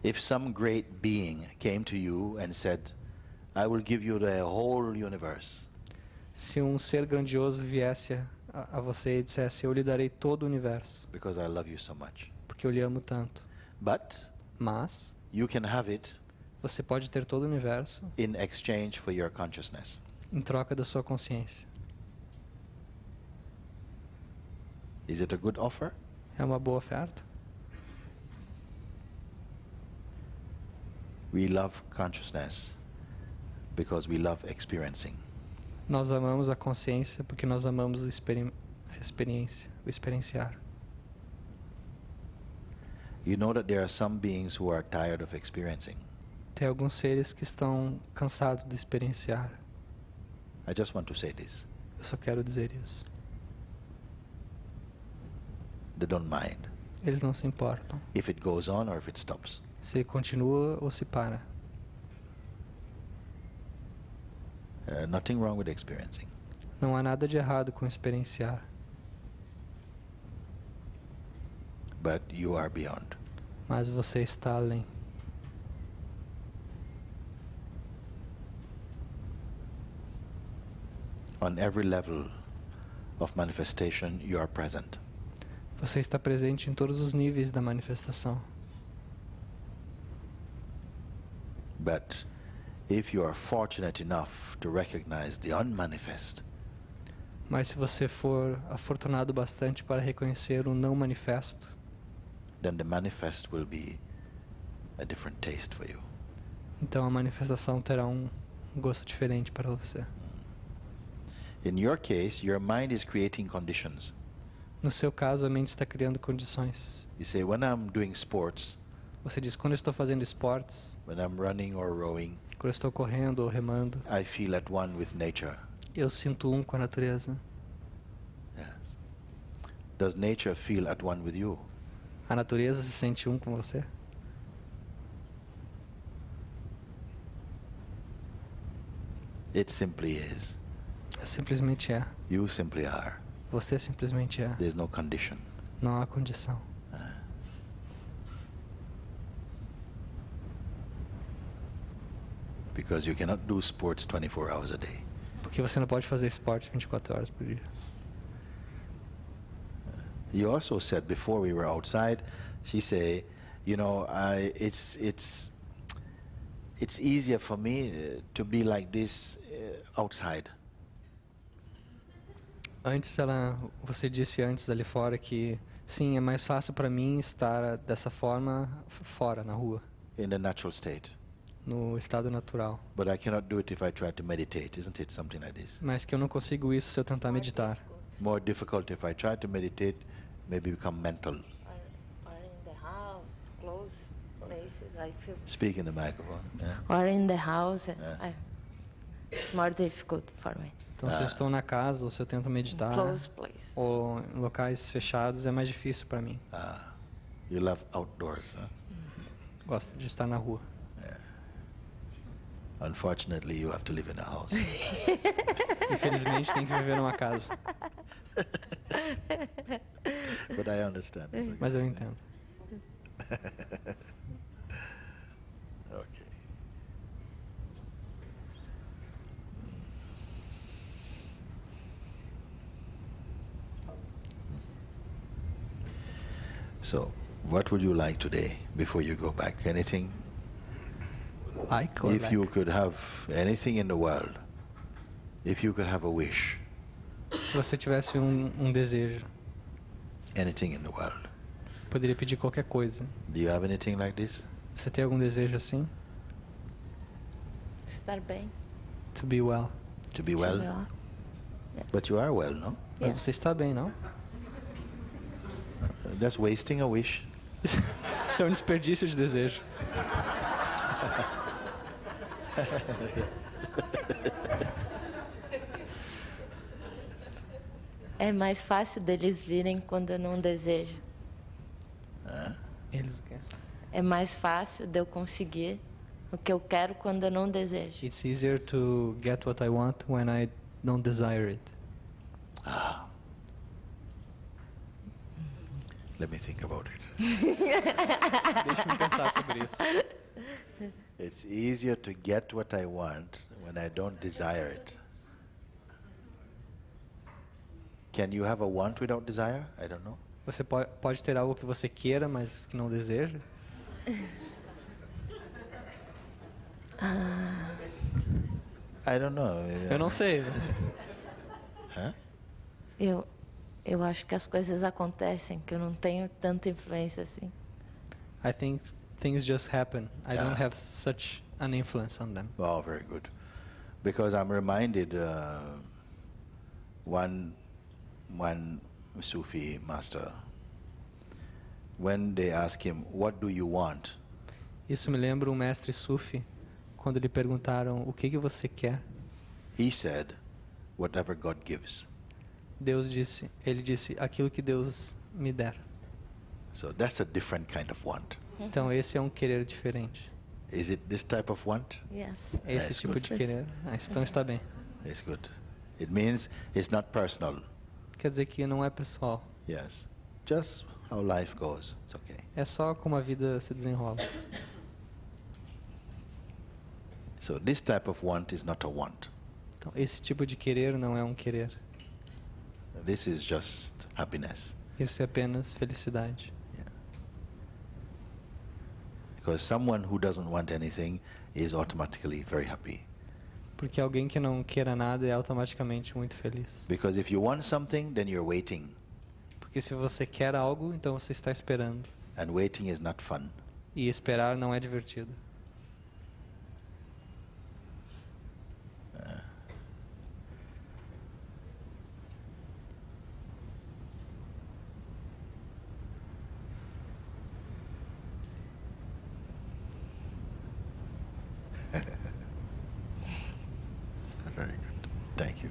If some great being came to you and said, I will give you the whole universe, Se um ser grandioso viesse a você e dissesse, eu lhe darei todo o universo, because I love you so much. porque eu lhe amo tanto. But Mas you can have it você pode ter todo o universo in exchange for your consciousness. em troca da sua consciência. Is it a good offer? É uma boa oferta? We love consciousness because we love experiencing. Nós amamos a consciência porque nós amamos a experiência, o experienciar. You know that there are some beings who are tired of experiencing. Tem alguns seres que estão cansados de experienciar. I just want to say this. Eu só quero dizer isso. They don't mind Eles não se importam if it goes on or if it stops. se continua ou se para. Nothing wrong with experiencing. Não há nada de errado com experienciar, But you are beyond. mas você está além. On every level of manifestation, you are present. Você está presente em todos os níveis da manifestação. But if you are fortunate enough to recognize the unmanifest, Mas se você for afortunado bastante para reconhecer o não manifesto, then the manifest will be a different taste for you. então a manifestação terá um gosto diferente para você. In your case, your mind is creating conditions. No seu caso, a mente está criando condições. You say, when I'm doing sports, Você diz, quando eu estou fazendo esportes, when I'm running or rowing, quando eu estou correndo ou remando, I feel at one with nature. eu sinto um com a natureza. Yes. Does nature feel at one with you? A natureza se sente um com você? It simply is. Simplesmente é. You simply are. Você simplesmente é. There's no condition. Não há condição. Because you cannot do sports 24 hours a day. Porque você não pode fazer esporte 24 horas por dia. You also said before we were outside, she say, you know, it's easier for me to be like this outside. Você disse antes ali fora que sim, é mais fácil para mim estar dessa forma fora, na rua, In the natural state. no estado natural. But I cannot do it if I try to meditate, isn't it? Something like this. Mas que eu não consigo isso se eu tentar meditar. More difficult if I try to meditate, maybe become mental. Or in the house, close places, I feel. Speak in the microphone. Yeah. Or in the house, Yeah. it's more difficult for me. Então, se eu estou na casa ou se eu tento meditar Close places. ou em locais fechados, é mais difícil para mim. You love outdoors, huh? Gosto de estar na rua. Unfortunately, you have to live in a house. Infelizmente tem que viver numa casa. But I understand. It's okay. Mas eu entendo. Okay. So, what would you like today before you go back? Anything? Ike or If you Leck? could have anything in the world, if you could have a wish, Se você tivesse um desejo, anything in the world, poderia pedir qualquer coisa. do you have anything like this? Você tem algum desejo assim? Estar bem. To be well. To be well? Melhor. Yes. But you are well, no? Mas Yes. você está bem, não? That's wasting a wish. Isso é um desperdício de desejo. É mais fácil deles virem quando eu não desejo. Eles o quê? É mais fácil de eu conseguir o que eu quero quando eu não desejo. It's easier to get what I want when I don't desire it. Let me think about it. Deixa-me pensar sobre isso. It's easier to get what I want when I don't desire it. Can you have a want without desire? I don't know. Você pode ter algo que você queira, mas que não deseja? I don't know. Eu não sei. Huh? Eu acho que as coisas acontecem, que eu não tenho tanta influência assim. I think things just happen. I don't Yeah. have such an influence on them. Oh, very good. Because I'm reminded one Sufi master, when they ask him, "What do you want?" Isso me lembra um mestre Sufi, quando lhe perguntaram o que você quer. He said, "Whatever God gives." Ele disse, aquilo que Deus me der. So that's a different kind of want. Então esse é um querer diferente. Is it this type of want? Yes. É esse That's tipo good. de querer. Então está bem. It's good. It means it's not personal. Quer dizer que não é pessoal. Yes. Just how life goes. It's okay. É só como a vida se desenrola. So this type of want is not a want. Então esse tipo de querer não é um querer. This is just happiness. Isso é apenas felicidade. Because someone who doesn't want anything is automatically very happy. Porque alguém que não queira nada é automaticamente muito feliz. Because if you want something, then you're waiting. Porque se você quer algo, então você está esperando. And waiting is not fun. E esperar não é divertido. Very good. Thank you.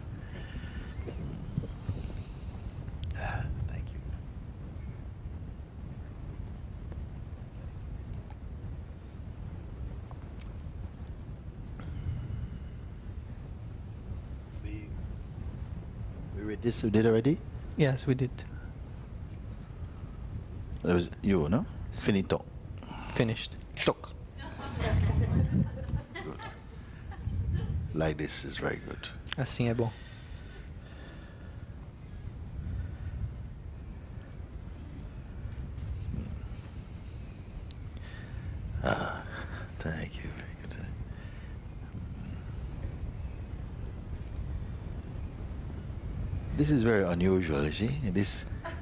Thank you. We read this. We did already. Yes, we did. That was you, no? Finito. Finished. Toc. Good. Like this is very good. Assim é bom. Thank you. Very good. This is very unusual, you see?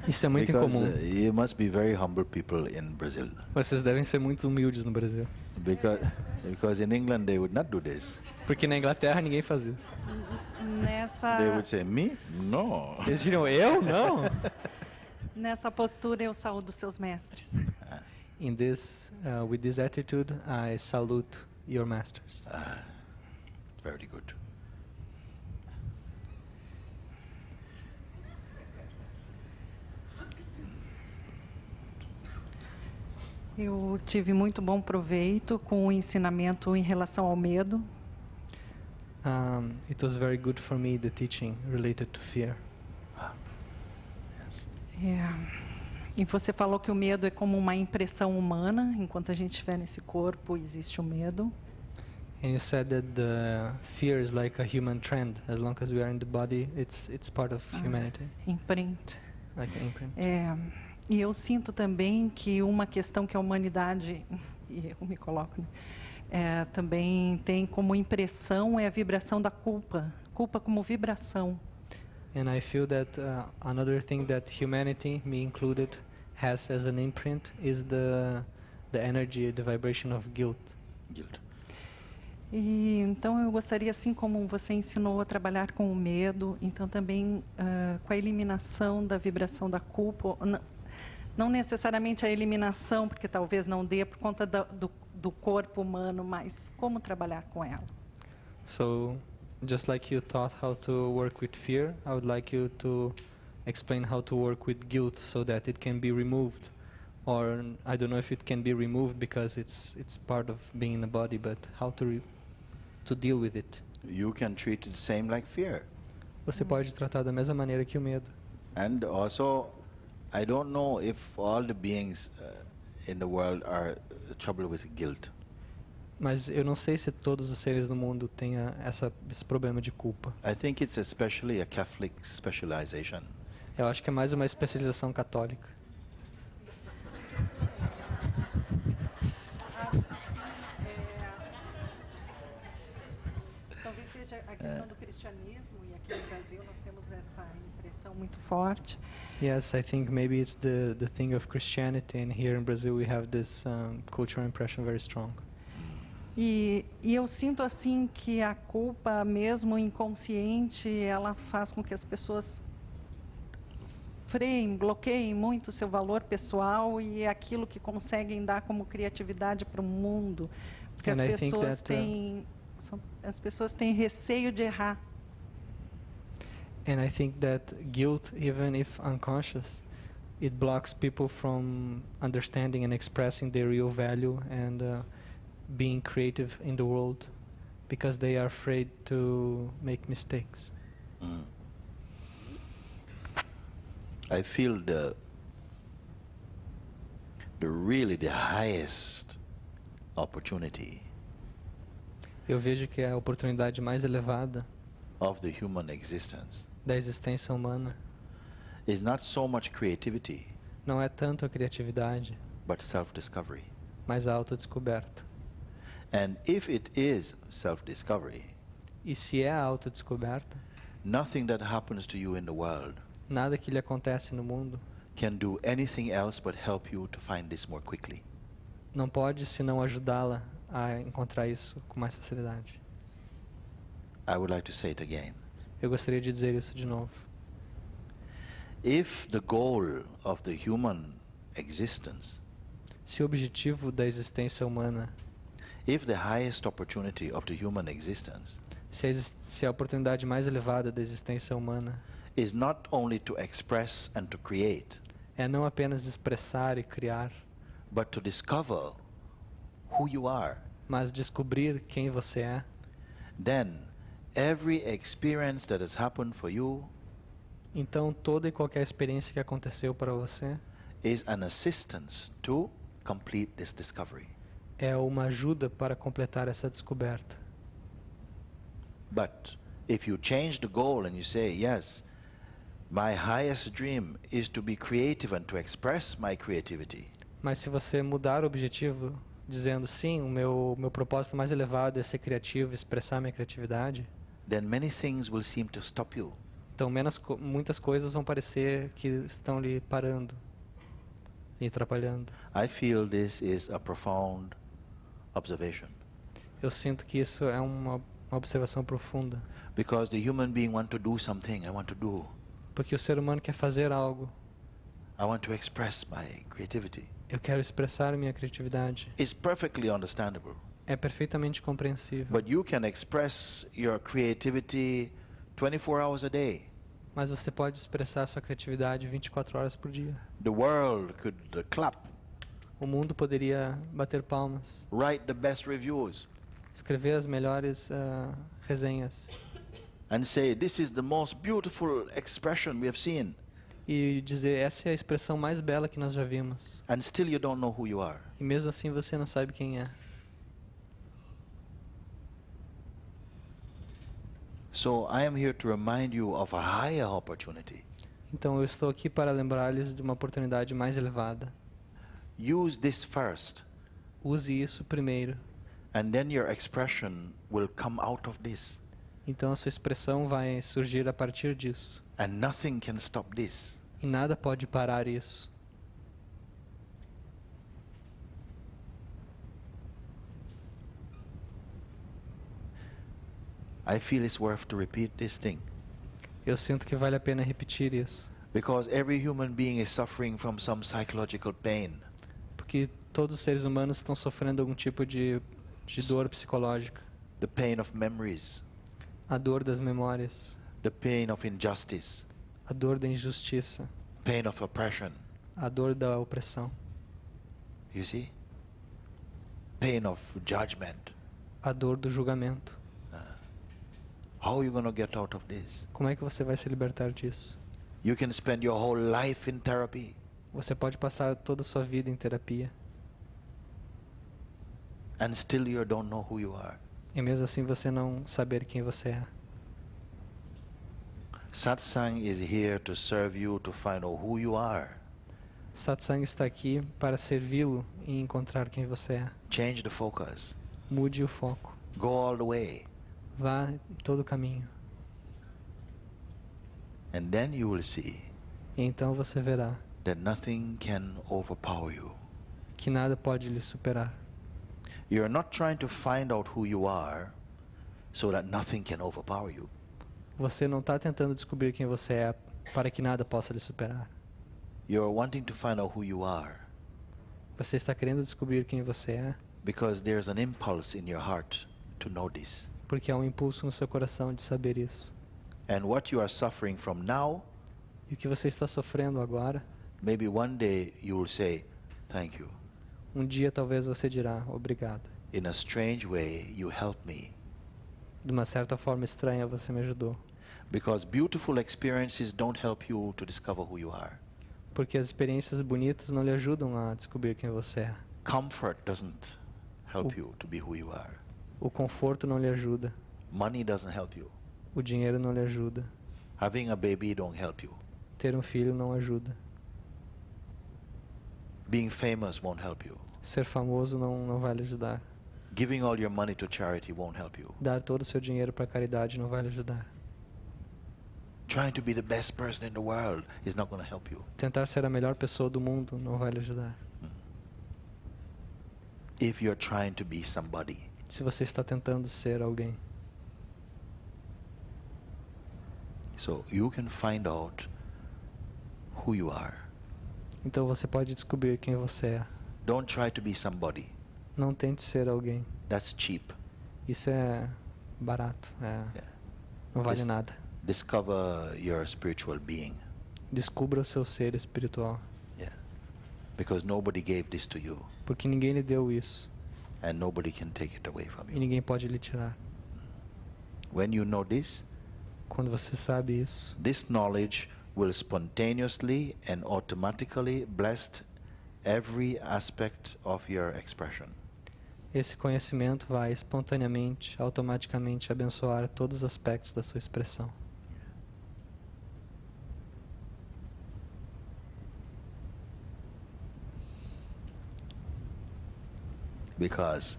Isso é muito Because incomum. you must be very humble people in Brazil. Vocês devem ser muito humildes no Brasil. Because in England they would not do this. Porque na Inglaterra ninguém faz isso. They would say, "Me? No." Eles diriam, eu? Não. Nessa postura eu saúdo seus mestres. With this attitude, I salute your masters. Very good. Eu tive muito bom proveito com o ensinamento em relação ao medo. It was very good for me, the teaching related to fear. E você falou que o medo é como uma impressão humana, enquanto a gente estiver nesse corpo, existe o medo. And you said that the fear is like a human trend. As long as we are in the body, it's part of humanity, Imprint. like an imprint. E eu sinto também que uma questão que a humanidade, e eu me coloco, né, também tem como impressão é a vibração da culpa. Culpa como vibração. And I feel that another thing that humanity, me included, has as an imprint is the energy, the vibration of guilt. Guilt. E então eu gostaria, assim como você ensinou a trabalhar com o medo, então também com a eliminação da vibração da culpa, não necessariamente a eliminação, porque talvez não dê por conta do corpo humano, mas como trabalhar com ela. So, just like you taught how to work with fear, I would like you to explain how to work with guilt so that it can be removed. Or I don't know if it can be removed because it's part of being in the body, but how to deal with it. You can treat it the same like fear. Você pode tratar da mesma maneira que o medo. And also, I don't know if all the beings in the world are troubled with guilt. Mas eu não sei se todos os seres do mundo têm esse problema de culpa. I think it's especially a Catholic specialization. Eu acho que é mais uma especialização católica. Talvez seja a questão do cristianismo, e aqui no Brasil nós temos essa impressão muito forte. Yes, I think maybe it's the thing of Christianity, and here in Brazil we have this cultural impression very strong. E eu sinto assim que a culpa, mesmo inconsciente, ela faz com que as pessoas freiem, bloqueiem muito o seu valor pessoal e aquilo que conseguem dar como criatividade para o mundo, porque as pessoas têm receio de errar. And I think that guilt, even if unconscious, it blocks people from understanding and expressing their real value and being creative in the world because they are afraid to make mistakes. I feel really the highest opportunity Eu vejo que a oportunidade mais elevada of the human existence da existência humana is not so much creativity, não é tanto a criatividade, but self-discovery. mas a autodescoberta. And if it is self-discovery, E se é a autodescoberta, nothing that happens to you in the world nada que lhe acontece no mundo can do anything else but help you to find this more quickly. não pode senão ajudá-la a encontrar isso com mais facilidade. I would like to say it again. Eu gostaria de dizer isso de novo. If the goal of the human existence, Se o objetivo da existência humana, if the highest opportunity of the human existence se a oportunidade mais elevada da existência humana is not only to express and to create, é não apenas expressar e criar, but to discover who you are, mas descobrir quem você é, then every experience that has happened for you então toda e qualquer experiência que aconteceu para você is an assistance to complete this discovery. é uma ajuda para completar essa descoberta. But if you change the goal and you say, yes, my highest dream is to be creative and to express my creativity, Mas se você mudar o objetivo, dizendo sim, o meu propósito mais elevado é ser criativo, expressar minha criatividade, then many things will seem to stop you. então muitas coisas vão parecer que estão lhe parando e atrapalhando. I feel this is a profound observation, Eu sinto que isso é uma observação profunda, because the human being want to do something, I want to do. porque o ser humano quer fazer algo. I want to express my creativity. Eu quero expressar minha criatividade. It's perfectly understandable. É perfeitamente compreensível. But you can express your creativity 24 hours a day. Mas você pode expressar sua criatividade 24 horas por dia. The world could clap, O mundo poderia bater palmas, write the best reviews, escrever as melhores resenhas and say, this is the most beautiful expression we have seen, e dizer essa é a expressão mais bela que nós já vimos. and still you don't know who you are. E mesmo assim você não sabe quem é. So I am here to remind you of a higher opportunity. Então eu estou aqui para lembrar-lhes de uma oportunidade mais elevada. Use this first, Use isso primeiro. and then your expression will come out of this, Então a sua expressão vai surgir a partir disso. and nothing can stop this. E nada pode parar isso. I feel it's worth to repeat this thing, Eu sinto que vale a pena repetir isso. because every human being is suffering from some psychological pain. Porque todos os seres humanos estão sofrendo algum tipo de dor psicológica. The pain of memories, A dor das memórias. the pain of injustice, A dor da injustiça. pain of oppression. A dor da opressão. You see? Pain of judgment. A dor do julgamento. How are you going to get out of this? Como é que você vai se libertar disso? You can spend your whole life in therapy, Você pode passar toda a sua vida em terapia. and still you don't know who you are. E mesmo assim você não saber quem você é. Satsang is here to serve you to find out who you are. Satsang está aqui para servi-lo e encontrar quem você é. Change the focus. Mude o foco. Go all the way. Vá todo o caminho. And then you will see E então você verá that nothing can overpower you. que nada pode lhe superar. You're not trying to find out who you are so that nothing can overpower you. Você não está tentando descobrir quem você é para que nada possa lhe superar. You're wanting to find out who you are Você está querendo descobrir quem você é because there's an impulse in your heart to know this. porque há um impulso no seu coração de saber isso. And what you are suffering from now, E o que você está sofrendo agora, maybe one day you will say, thank you. um dia talvez você dirá obrigado. In a strange way, you helped me. De uma certa forma estranha você me ajudou. Because beautiful experiences don't help you to discover who you are. Porque as experiências bonitas não lhe ajudam a descobrir quem você é. Comfort doesn't help you to be who you are. O conforto não lhe ajuda. Money doesn't help you. O dinheiro não lhe ajuda. Having a baby don't help you. Ter um filho não ajuda. Being famous won't help you. Ser famoso não vai lhe ajudar. Giving all your money to charity won't help you. Dar todo o seu dinheiro para a caridade não vai lhe ajudar. Trying to be the best person in the world is not going to help you. Tentar ser a melhor pessoa do mundo não vai lhe ajudar. If you're trying to be somebody. Se você está tentando ser alguém. So you can find out who you are. Então você pode descobrir quem você é. Don't try to be somebody. Não tente ser alguém. That's cheap. Isso é barato. Não vale This- nada. Discover your spiritual being. Descubra o seu ser espiritual. Because nobody gave this to you. Porque ninguém lhe deu isso. And nobody can take it away from E you. ninguém pode lhe tirar. When you know this, Quando você sabe isso, this knowledge will spontaneously and automatically bless every aspect of your expression. esse conhecimento vai espontaneamente, automaticamente abençoar todos os aspectos da sua expressão. Because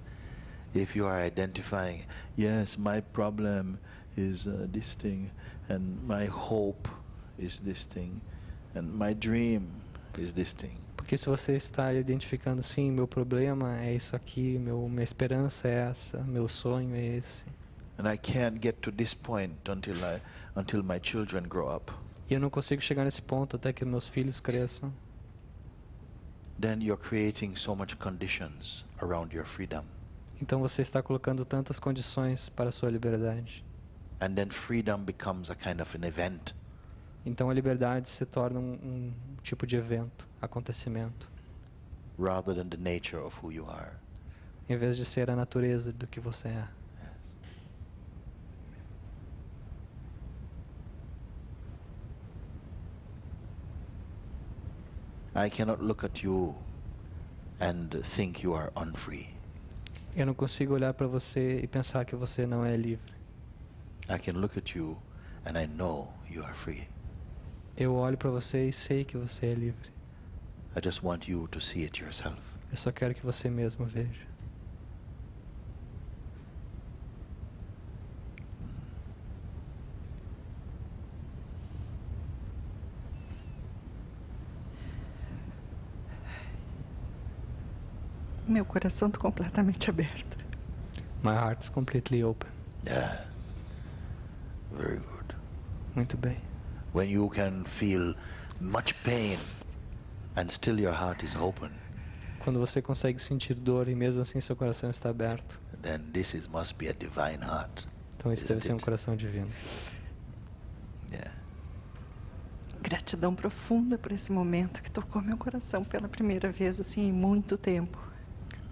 if you are identifying, yes, my problem is this thing, and my hope is this thing, and my dream is this thing. Porque se você está identificando, sim, meu problema é isso aqui, minha esperança é essa, meu sonho é esse. And I can't get to this point until my children grow up. E eu não consigo chegar nesse ponto até que meus filhos cresçam. Then you're creating so much conditions around your freedom. Então você está colocando tantas condições para a sua liberdade. And then freedom becomes a kind of an event. Então a liberdade se torna um tipo de evento, acontecimento, rather than the nature of who you are. em vez de ser a natureza do que você é. Yes. I cannot look at you and think you are unfree. Eu não consigo olhar para você e pensar que você não é livre. I can look at you and I know you are free. Eu olho para você e sei que você é livre. I just want you to see it yourself. Eu só quero que você mesmo veja. Meu coração está completamente aberto. My heart is completely open. Yeah. Very good. Muito bem. When you can feel much pain and still your heart is open, Quando você consegue sentir dor e mesmo assim seu coração está aberto, then must be a divine heart. então esse deve Isn't ser um it? coração divino. Yeah. Gratidão profunda por esse momento que tocou meu coração pela primeira vez assim em muito tempo.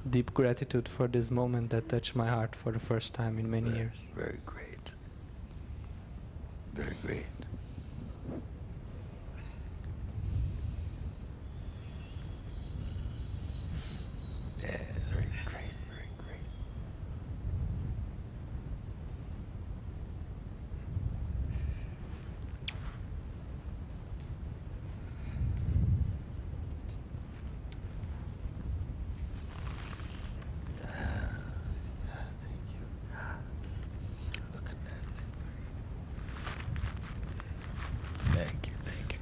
Deep gratitude for this moment that touched my heart for the first time in many years. Very great. Very great. Yeah, very great, very great. Thank you. Look at that. Thank you, thank you.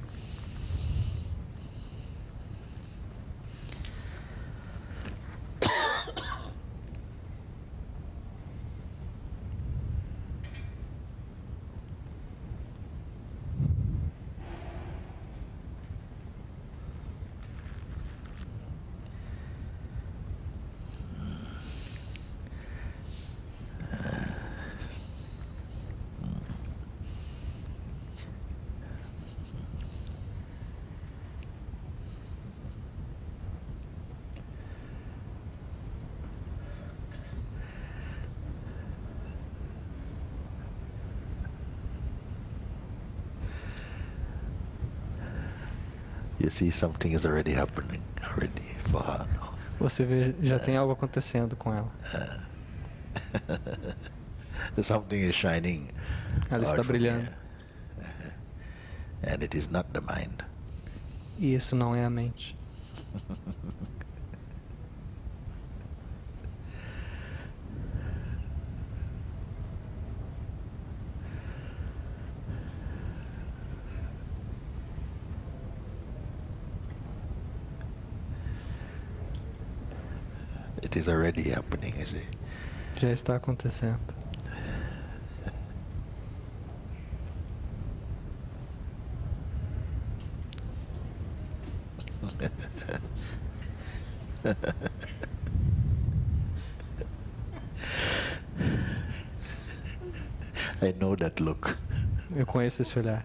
You see, something is already happening for her now. Você vê, já tem algo acontecendo com ela. Something is shining. Ela está out from brilhando. here. And it is not the mind. E isso não é a mente. It is already happening, you see. Já está acontecendo. I know that look. Eu conheço esse olhar.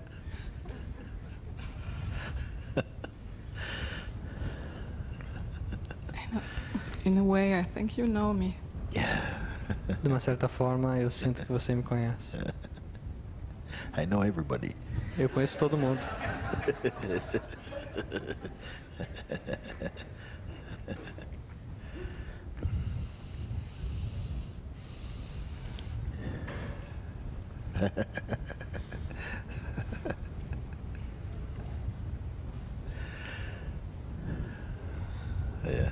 In a way, I think you know me. Yeah. De uma certa forma, eu sinto que você me conhece. I know everybody. Eu conheço todo mundo. Yeah.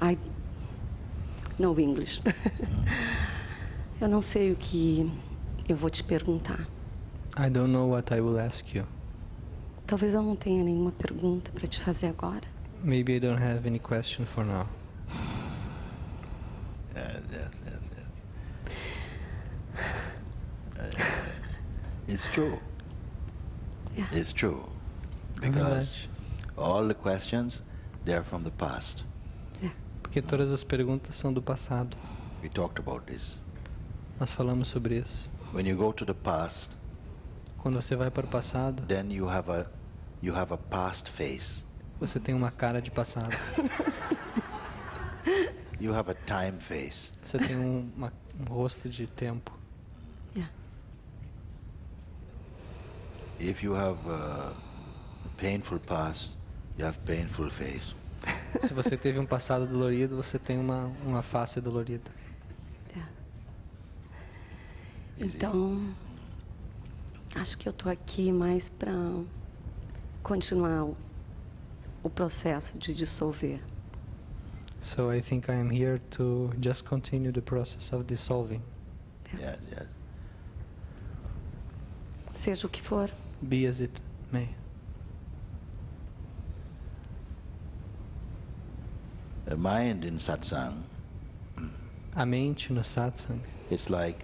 I know English. Eu não sei o que eu vou te perguntar. I don't know what I will ask you. Talvez eu não tenha nenhuma pergunta para te fazer agora. Maybe I don't have any question for now. Yes. It's true. Yeah. It's true. É Because verdade. all the questions, they're from the past. Porque todas as perguntas são do passado. We talked about this. Nós falamos sobre isso. When you go to the past, Quando você vai para o passado, then you have a past face. você tem uma cara de passado. You have a time face. Você tem um rosto de tempo. Yeah. If you have a painful past, you have painful face. Se você teve um passado dolorido, você tem uma face dolorida. Yeah. Então, acho que eu tô aqui mais para continuar o processo de dissolver. So I think I am here to just continue the process of dissolving. Yes. Seja o que for. Be as it may. The mind in satsang, A mente no satsang it's like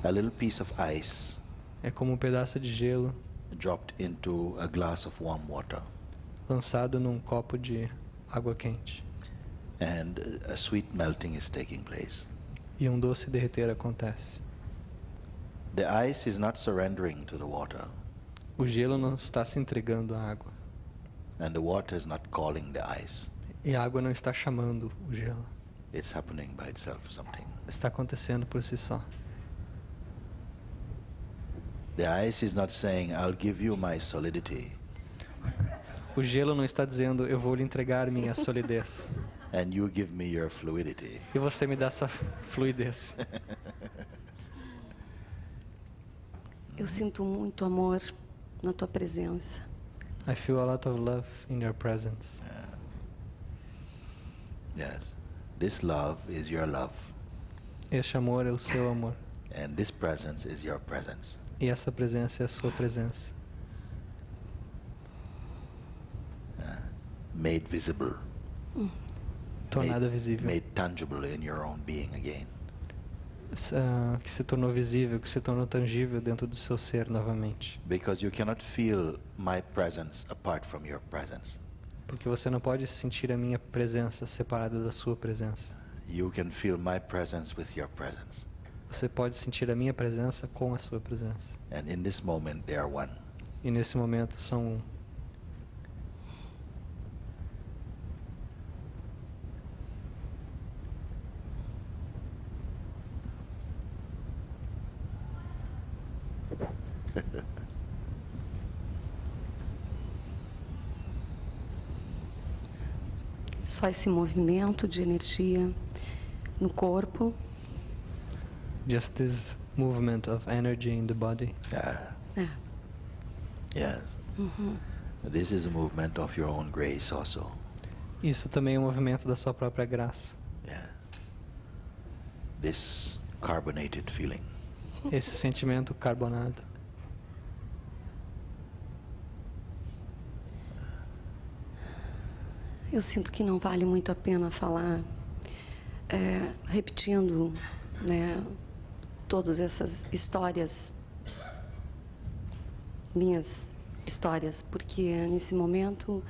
a little piece of ice é como um pedaço de gelo dropped into a glass of warm water, lançado num copo de água quente. and a sweet melting is taking place. E um doce derreter acontece. The ice is not surrendering to the water, O gelo não está se entregando à água. and the water is not calling the ice. E a água não está chamando o gelo. It's happening by itself, something. Está acontecendo por si só. The ice is not saying, I'll give you my solidity, O gelo não está dizendo, eu vou lhe entregar minha solidez. and you give me your fluidity. E você me dá sua fluidez. Eu sinto muito amor na tua presença. I feel a lot of love in your presence. Yes. This love is your love, Este amor é o seu amor. and this presence is your presence. E essa presença é a sua presença. Made visible, Tornada visível. made tangible in your own being again. Que se tornou visível, que se tornou tangível dentro do seu ser novamente. Because you cannot feel my presence apart from your presence. Porque você não pode sentir a minha presença separada da sua presença. You can feel my presence with your presence. Você pode sentir a minha presença com a sua presença. And in this moment, they are one. E nesse momento são um. Só esse movimento de energia no corpo. Just this movement of energy in the body. É. Yes. Uhum. This is a movement of your own grace also. Isso também é um movimento da sua própria graça. Yeah. This carbonated feeling. Esse sentimento carbonado. Eu sinto que não vale muito a pena falar, repetindo, né, todas essas histórias, minhas histórias, porque nesse momento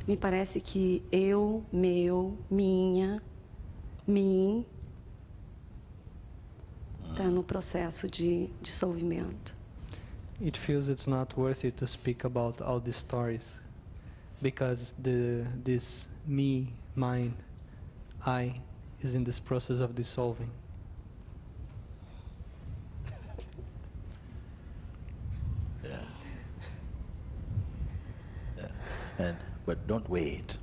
me parece que eu, meu, minha, mim, está no processo de dissolvimento. It feels it's not worth it to speak about all these stories. Because this me, mine, I is in this process of dissolving. But don't wait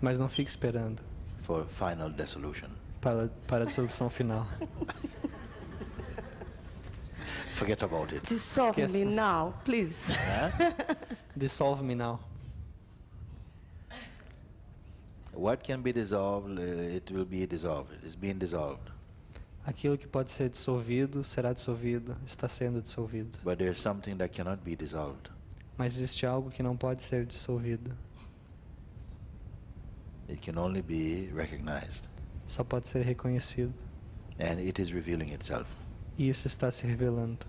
Mas não fique esperando for final dissolution. para a dissolução final. Forget about it. Dissolve me Esqueça. now, please. Huh? Dissolve me now. What can be dissolved, it will be dissolved. It's being dissolved. Aquilo que pode ser dissolvido será dissolvido, está sendo dissolvido. But there's something that cannot be dissolved. Mas existe algo que não pode ser dissolvido. It can only be recognized. Só pode ser reconhecido. And it is revealing itself E isso está se revelando.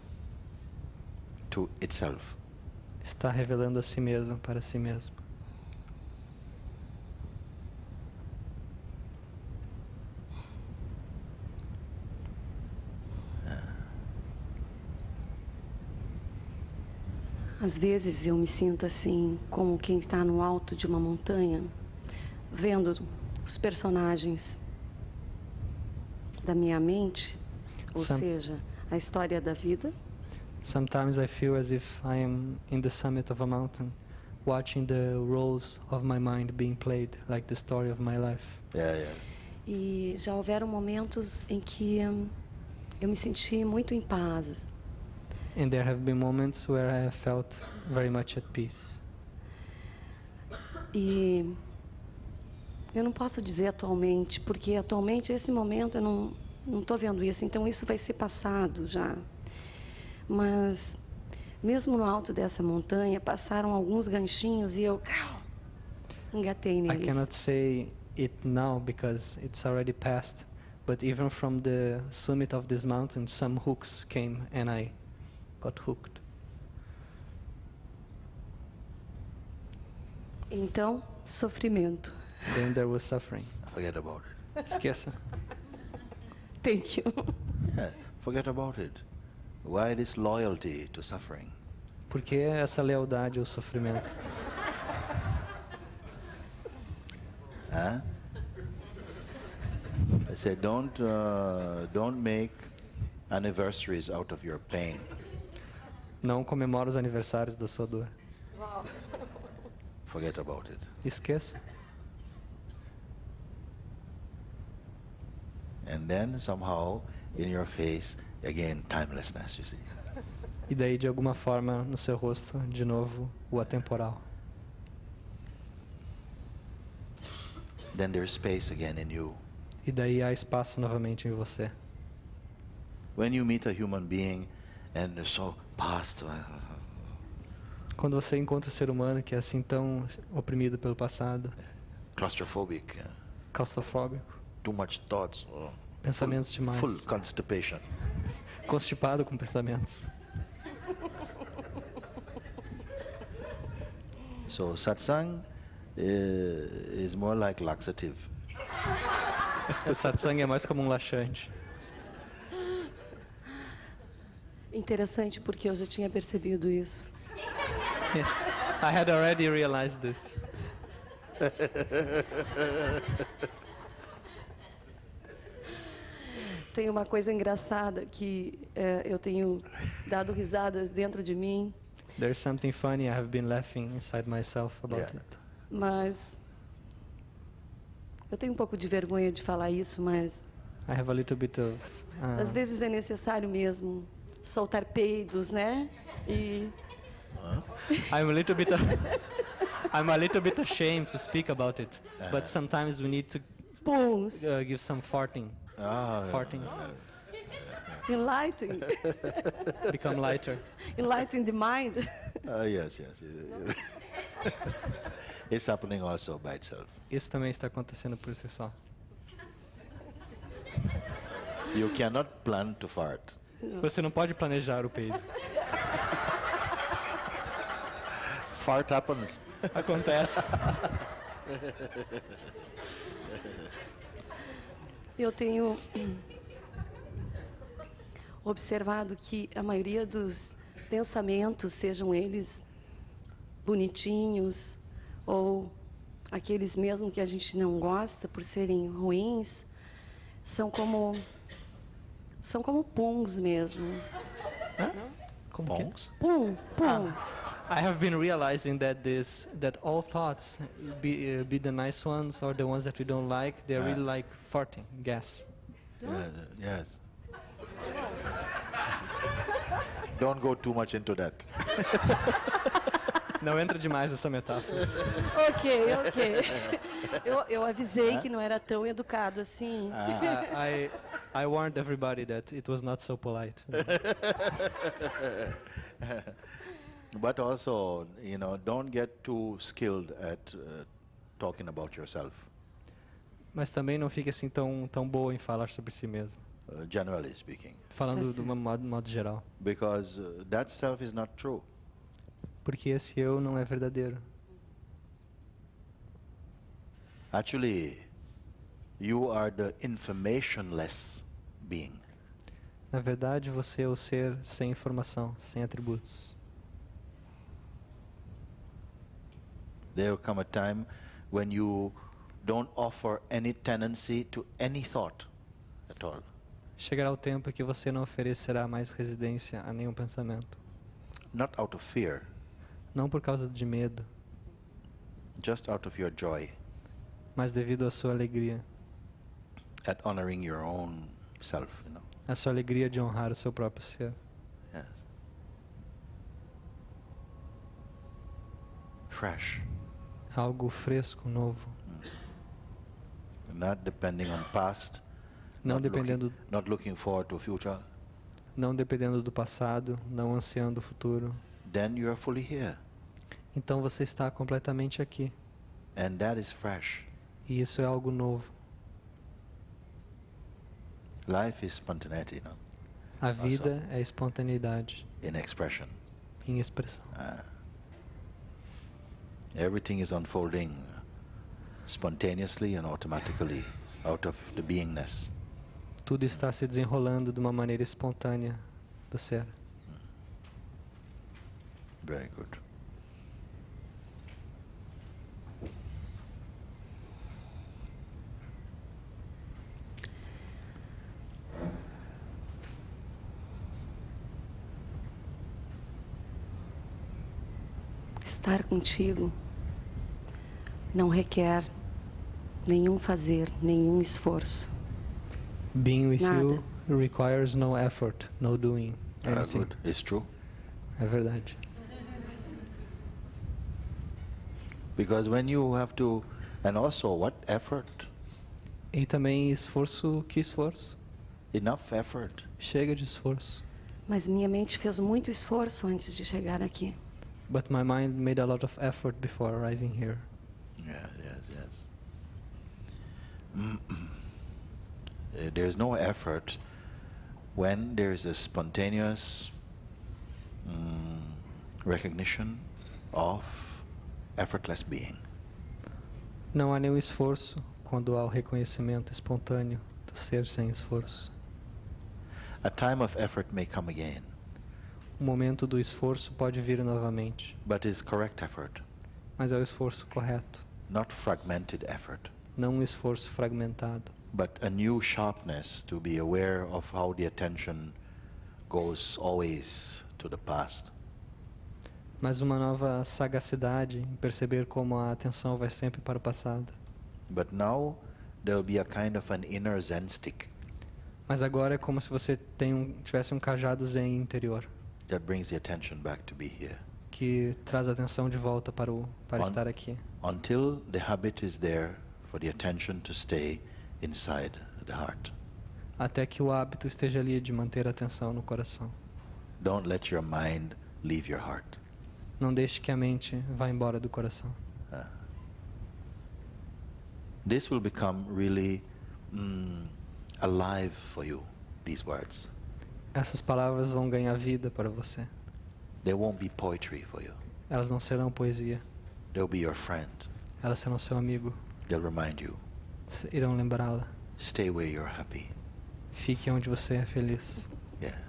to itself. Está revelando a si mesmo, para si mesmo. Às vezes eu me sinto assim, como quem está no alto de uma montanha, vendo os personagens da minha mente, ou seja, a história da vida, Sometimes I feel as if I am in the summit of a mountain, watching the roles of my mind being played, like the story of my life. Yeah. e já houveram momentos em que eu me senti muito em paz. And there have been moments where I have felt very much at peace. E eu não posso dizer atualmente, porque atualmente, esse momento, eu não estou vendo isso, então isso vai ser passado já. Mas, mesmo no alto dessa montanha, passaram alguns ganchinhos e eu engatei I neles. cannot say it now because it's already passed, but even from the summit of this mountain, some hooks came and I got hooked. Então, sofrimento. Then there was suffering. Forget about it. Esqueça. Thank you. Yeah, forget about it. Why this loyalty to suffering? Por que essa lealdade ao sofrimento? Huh? I said, don't make anniversaries out of your pain. Não comemora os aniversários da sua dor. Forget about it. Esqueça. And then somehow in your face, again, timelessness, you see. E daí, de alguma forma, no seu rosto, de novo, o atemporal. Then there's space again in you. E daí há espaço novamente em você. When you meet a human being and they're so past, Quando você encontra um ser humano que é assim tão oprimido pelo passado, claustrophobic, claustrofóbico, too much thoughts, pensamentos demais, full constipation. constipado com pensamentos. So satsang is more like laxative. O satsang é mais como um laxante. Interessante, porque eu já tinha percebido isso. I had already realized this. Tem uma coisa engraçada que eu tenho dado risadas dentro de mim, There's something funny I have been laughing inside myself about Yeah. it. mas eu tenho um pouco de vergonha de falar isso, mas I have a little bit of... às vezes é necessário mesmo soltar peidos, né? E I'm a little bit ashamed to speak about it, but sometimes we need to puns, give some farting. Ah, Fartings. enlighten, Become lighter. enlighten the mind. yes. It's happening also by itself. Isso também está acontecendo por si só. You cannot plan to fart. Você não pode planejar o peido. Fart happens. Acontece. Eu tenho observado que a maioria dos pensamentos, sejam eles bonitinhos ou aqueles mesmo que a gente não gosta por serem ruins, são como puns mesmo. Como que? Pongs? Pum. I have been realizing that all thoughts, be the nice ones or the ones that we don't like, they're really like farting, gas. Yes. Don't go too much into that. Não entra demais nessa metáfora. Ok. Eu avisei que não era tão educado assim. I warned everybody that it was not so polite. But also, don't get too skilled at talking about yourself, Mas também não fique assim tão boa em falar sobre si mesmo. generally speaking, Falando de um modo geral. because that self is not true. Porque esse eu não é verdadeiro. Actually, you are the informationless being. Na verdade, você é o ser sem informação, sem atributos. There will come a time when you don't offer any tendency to any thought at all. Chegará o tempo em que você não oferecerá mais residência a nenhum pensamento. Not out of fear, Não por causa de medo, just out of your joy mas devido à sua alegria. at honoring your own self, A sua alegria de honrar o seu próprio ser. Yes. Fresh. Algo fresco, novo. Not depending on past, Não dependendo, not looking forward to future. não dependendo do passado, não ansiando o futuro. Then you are fully here. Então você está completamente aqui. And that is fresh. E isso é algo novo. Life is spontaneity, A vida é espontaneidade in expression. em expressão. Everything is unfolding spontaneously and automatically out of the beingness. Tudo está se desenrolando de uma maneira espontânea do ser. Very good. Estar contigo não requer nenhum fazer, nenhum esforço. Being with Nada. you requires no effort, no doing anything. Good. It's true. É verdade. Because when you have to, and also what effort? E também esforço, que esforço? Enough effort. Chega de esforço. Mas minha mente fez muito esforço antes de chegar aqui. But my mind made a lot of effort before arriving here. Yes. There's no effort when there's a spontaneous recognition of effortless being. Não há nenhum esforço quando há o reconhecimento espontâneo do ser sem esforço. A time of effort may come again, O momento do esforço pode vir novamente, but it's correct effort, mas é o esforço correto, not fragmented effort, não um esforço fragmentado, but a new sharpness to be aware of how the attention goes always to the past. mas uma nova sagacidade em perceber como a atenção vai sempre para o passado. But now there'll be a kind of an inner Zen stick Mas agora é como se você tivesse um cajado zen interior, that brings the attention back to be here. que traz a atenção de volta para estar aqui. Until the habit is there for the attention to stay inside the heart. Até que o hábito esteja ali de manter a atenção no coração. Don't let your mind leave your heart. Não deixe que a mente vá embora do coração. This will become really alive for you, these words. Essas palavras vão ganhar vida para você. They won't be poetry for you. Elas não serão poesia. They'll be your friend. Elas serão seu amigo. They'll remind you. Irão lembrá-la. Stay where you're happy. Fique onde você é feliz. Yeah.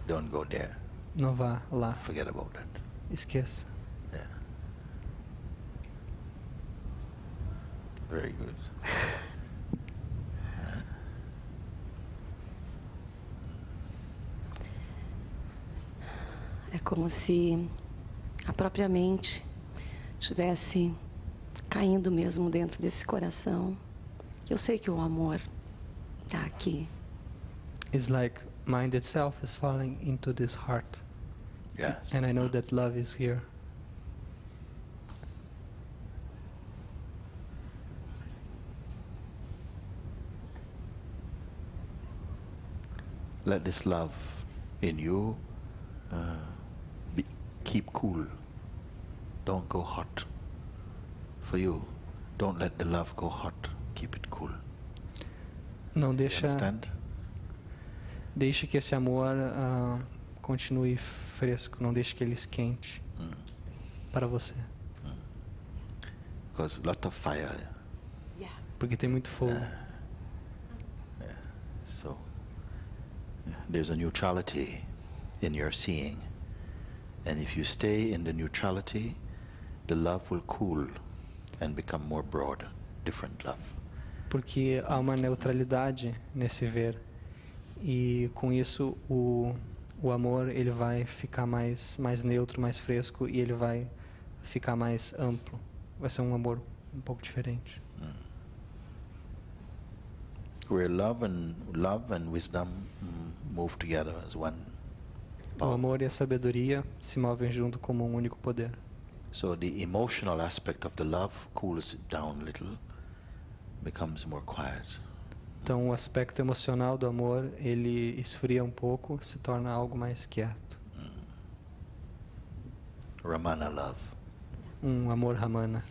Don't go there. Não vá lá. Forget about that. Esqueça. Yeah. Very good. É como se a própria mente estivesse caindo mesmo dentro desse coração. Eu sei que o amor está aqui. It's like mind itself is falling into this heart. Yes. And I know that love is here. Let this love in you keep cool. Don't go hot. For you, don't let the love go hot. Keep it cool. Não You deixa, understand? deixe que esse amor continue fresco. Não deixe que ele esquente para você. Because a lot of fire. Porque tem muito fogo. So there's a neutrality in your seeing. And if you stay in the neutrality, the love will cool and become more broad, different love. Porque há uma neutralidade nesse ver. E com isso o amor ele vai ficar mais neutro, mais fresco, e ele vai ficar mais amplo. Vai ser um amor um pouco diferente. Where love and wisdom move together as one O power. amor e a sabedoria se movem junto como um único poder. So the emotional aspect of the love cools it down a little, becomes more quiet. Então o aspecto emocional do amor ele esfria um pouco, se torna algo mais quieto. Ramana love. Um amor Ramana.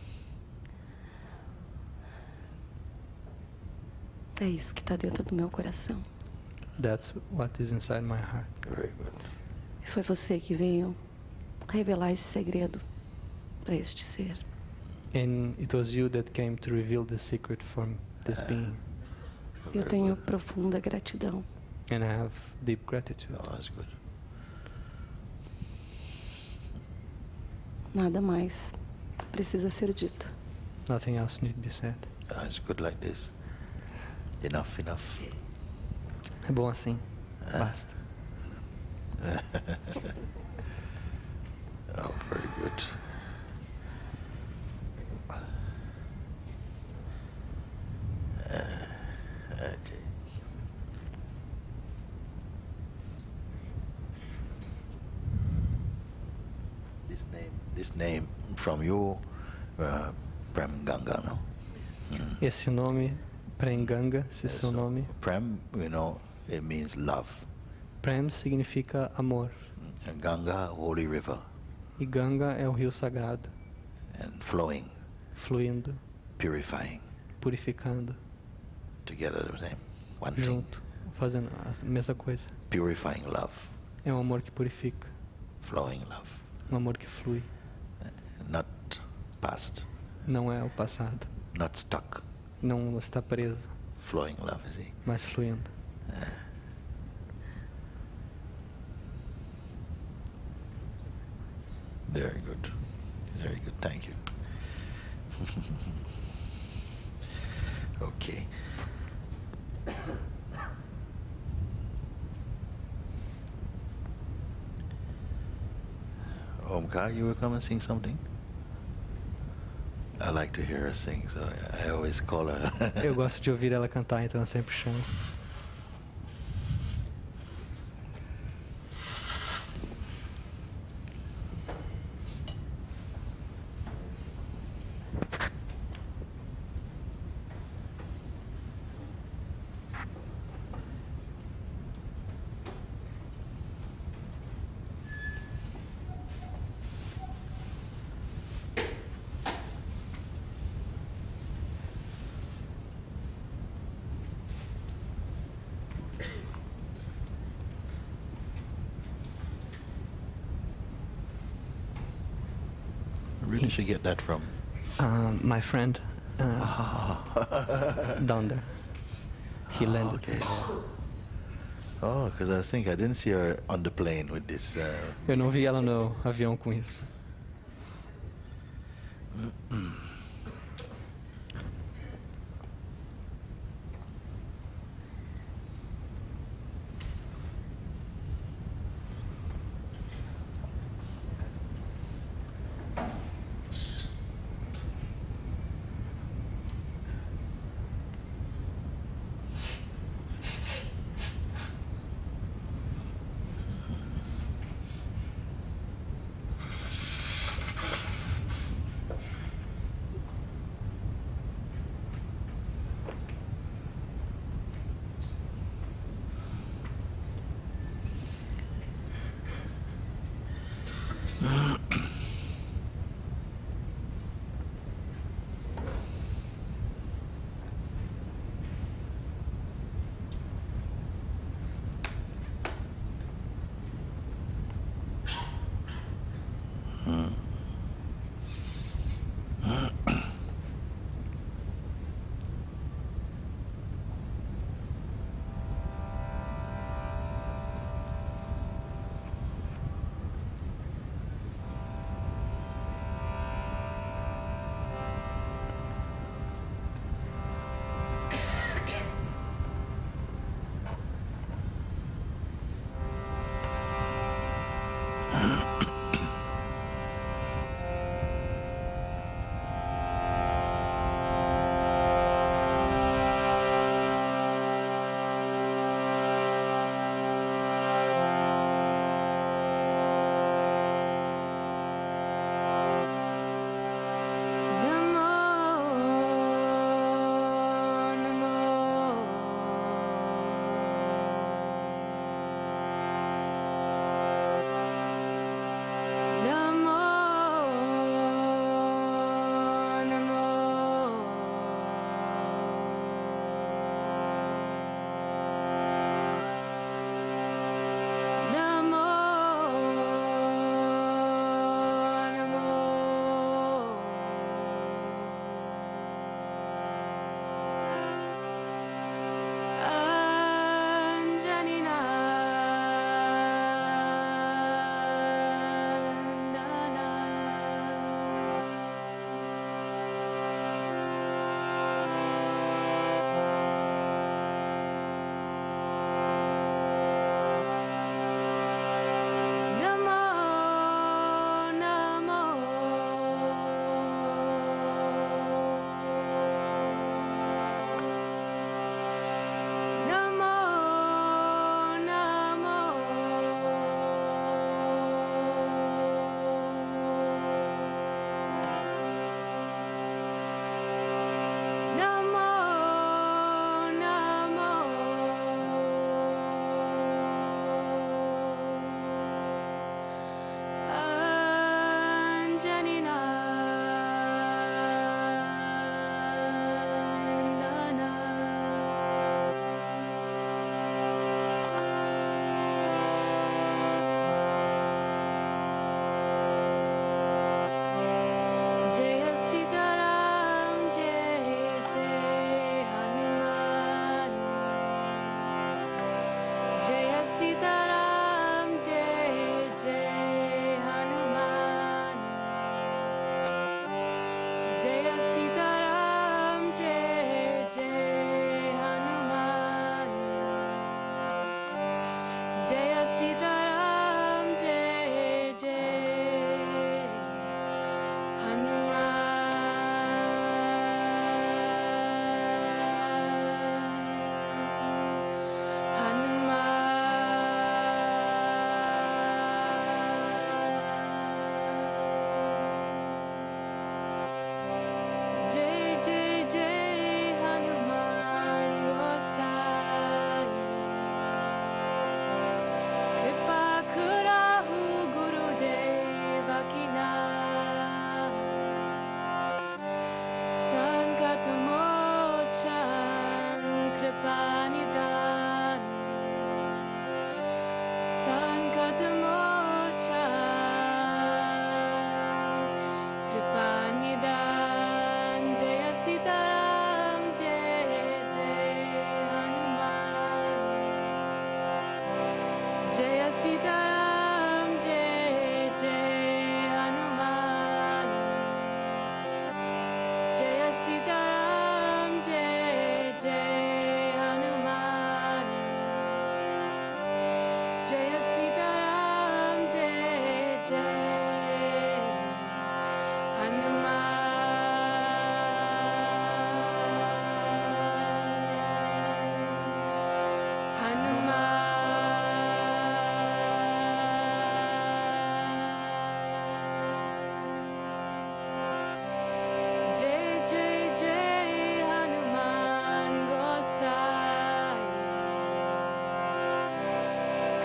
É isso que está dentro do meu coração. That's what is inside my heart. Very good. Foi você que veio revelar esse segredo para este ser. And it was you that came to reveal the secret from this being. Eu tenho profunda gratidão. And I have deep gratitude. Oh, that's good. Nada mais precisa ser dito. Nothing else need to be said. Oh, it's good like this. Enough. É bom assim. Basta. Oh, very good. Okay. This name from you, Prem Ganga, no? Esse nome, Prem-Ganga, esse seu So nome. Prem, it means love. Prem significa amor. And Ganga, holy river. E Ganga é o rio sagrado. And flowing, Fluindo, purifying. purificando, Together the same. One thing. junto, fazendo a mesma coisa. Purifying love. É um amor que purifica, Flowing love. um amor que flui. Not past. Não é o passado, Not stuck. não está preso, Flowing love, you see. mas fluindo. Very good. Very good. Thank you. Okay. Omkar, you will come and sing something? I like to hear her sing, so I always call her. Eu gosto de ouvir ela cantar, então eu sempre chamo. Really should get that from. My friend down there. He landed. Okay. Oh, because I was thinking I didn't see her on the plane with this. Eu não vi ela no avião com isso.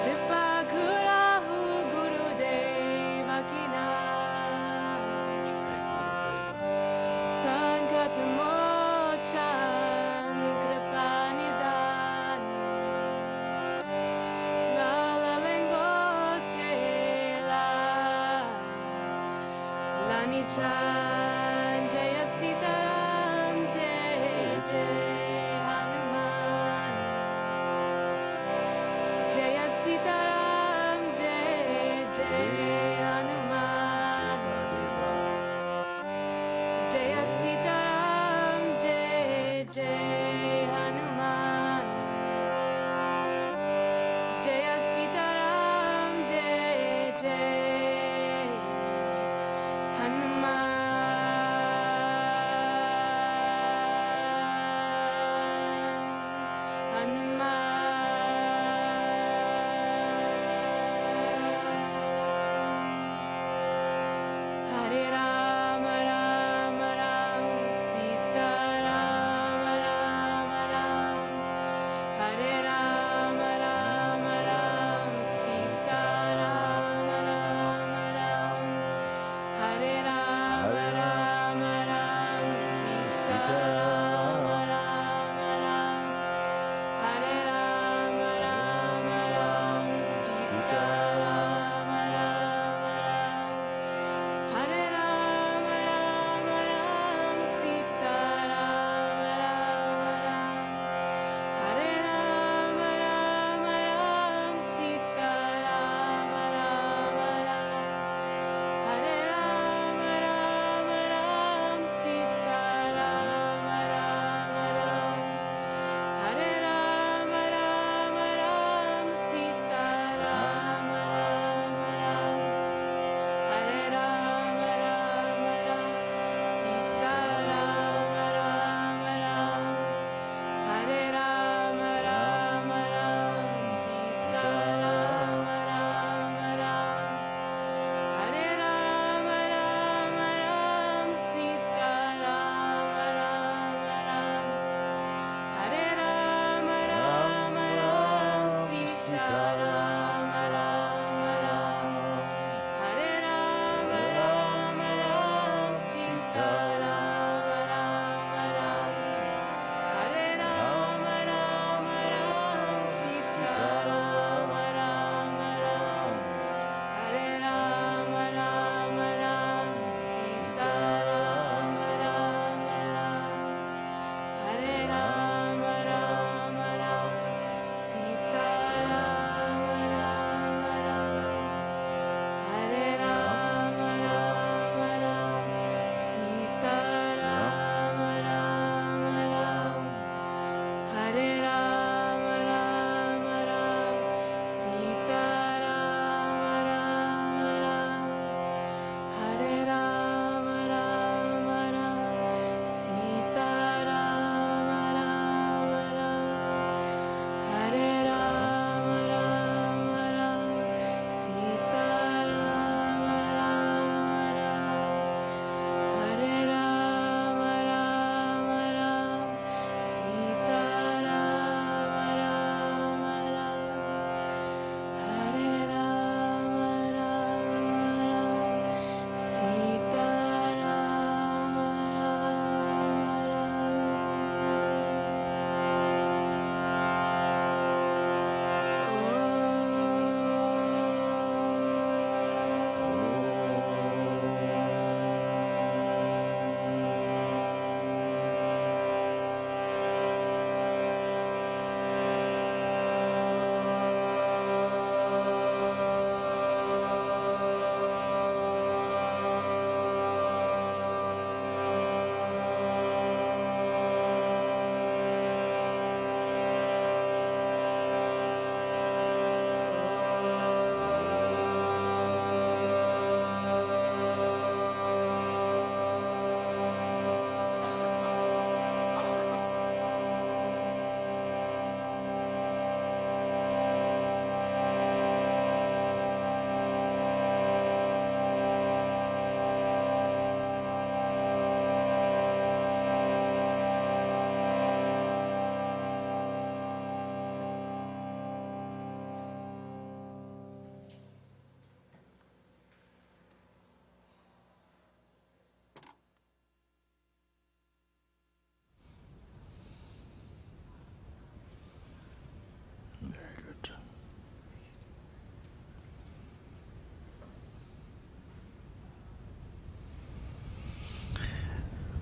Goodbye. Hanichan Jaya Sitaram Jai Jai Hanuman Jaya Sitaram Jai Jai Hanuman Jaya Sitaram Jai Jai Hanuman Jaya Sitaram Jai Jai Hanuman Hare Rama Rama Rama Sita Rama Rama Rama Hare Rama Rama Rama Sita Rama Rama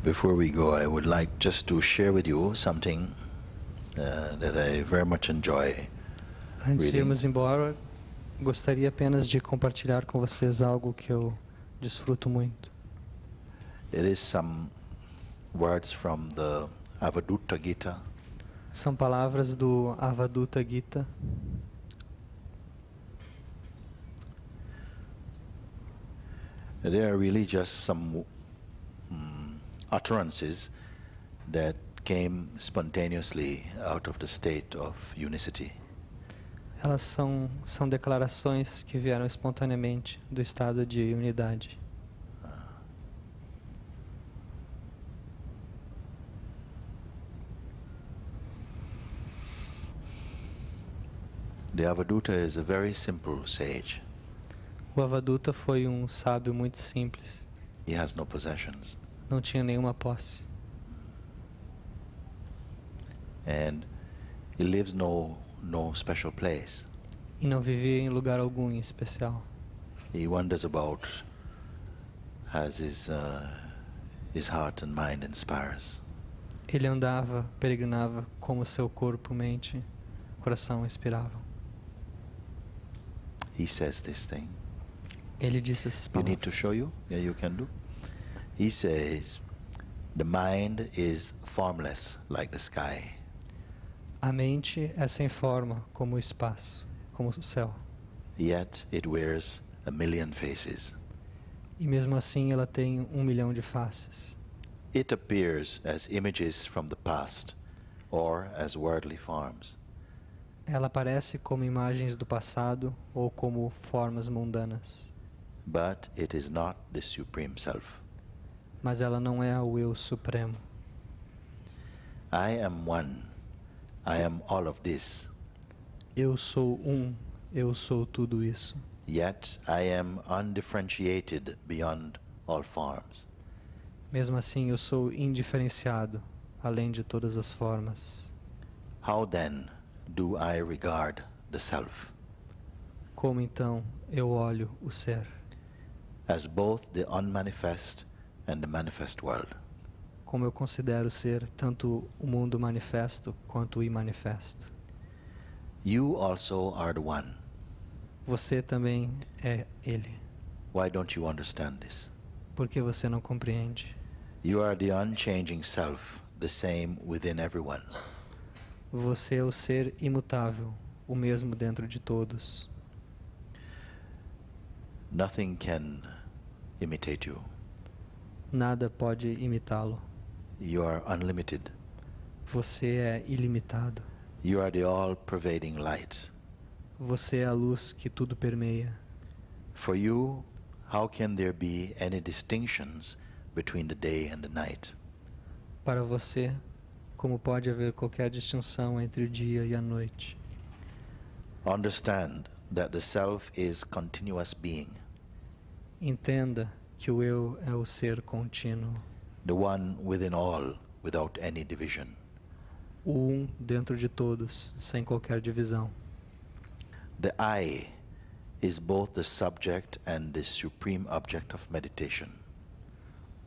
Before we go, I would like just to share with you something that I very much enjoy Antes de reading. irmos embora, gostaria apenas de compartilhar com vocês algo que eu desfruto muito. It is some words from the Avadutta Gita. São palavras do Avadutta Gita. They are really just some utterances that came spontaneously out of the state of unicity. Elas são declarações que vieram espontaneamente do estado de unidade. The Avadutta is a very simple sage. O Avadutta foi um sábio muito simples. He has no possessions. Não tinha nenhuma posse. And he lives no special place. E não vivia em lugar algum em especial. He wanders about as his heart and mind inspires. Ele andava, peregrinava como seu corpo, mente, coração inspiravam. He says this thing. Ele disse essas You palavras. need to show you? Yeah, you can do. He says, the mind is formless like the sky. A mente é sem forma, como o espaço, como o céu. Yet it wears a million faces. E mesmo assim ela tem 1 milhão de faces. It appears as images from the past or as worldly forms. Ela aparece como imagens do passado ou como formas mundanas. But it is not the Supreme Self. Mas ela não é o Eu Supremo. I am one. I am all of this. Eu sou eu sou tudo isso. Yet I am undifferentiated beyond all forms. Mesmo assim eu sou indiferenciado, além de todas as formas. How then do I regard the Self? Como então eu olho o ser? As both the unmanifest and the manifest world. Como eu considero ser tanto o mundo manifesto quanto o imanifesto. You also are the one. Você também é ele. Why don't you understand this? Por que você não compreende? You are the unchanging Self, the same within everyone. Você é o ser imutável, o mesmo dentro de todos. Nothing can imitate you. Nada pode imitá-lo. You are unlimited. Você é ilimitado. You are the all-pervading light. Você é a luz que tudo permeia. For you, how can there be any distinctions between the day and the night? Para você, como pode haver qualquer distinção entre o dia e a noite? Understand that the Self is continuous being, Entenda que o eu é o ser contínuo, the one within all, without any division. o dentro de todos, sem qualquer divisão. The I is both the subject and the supreme object of meditation.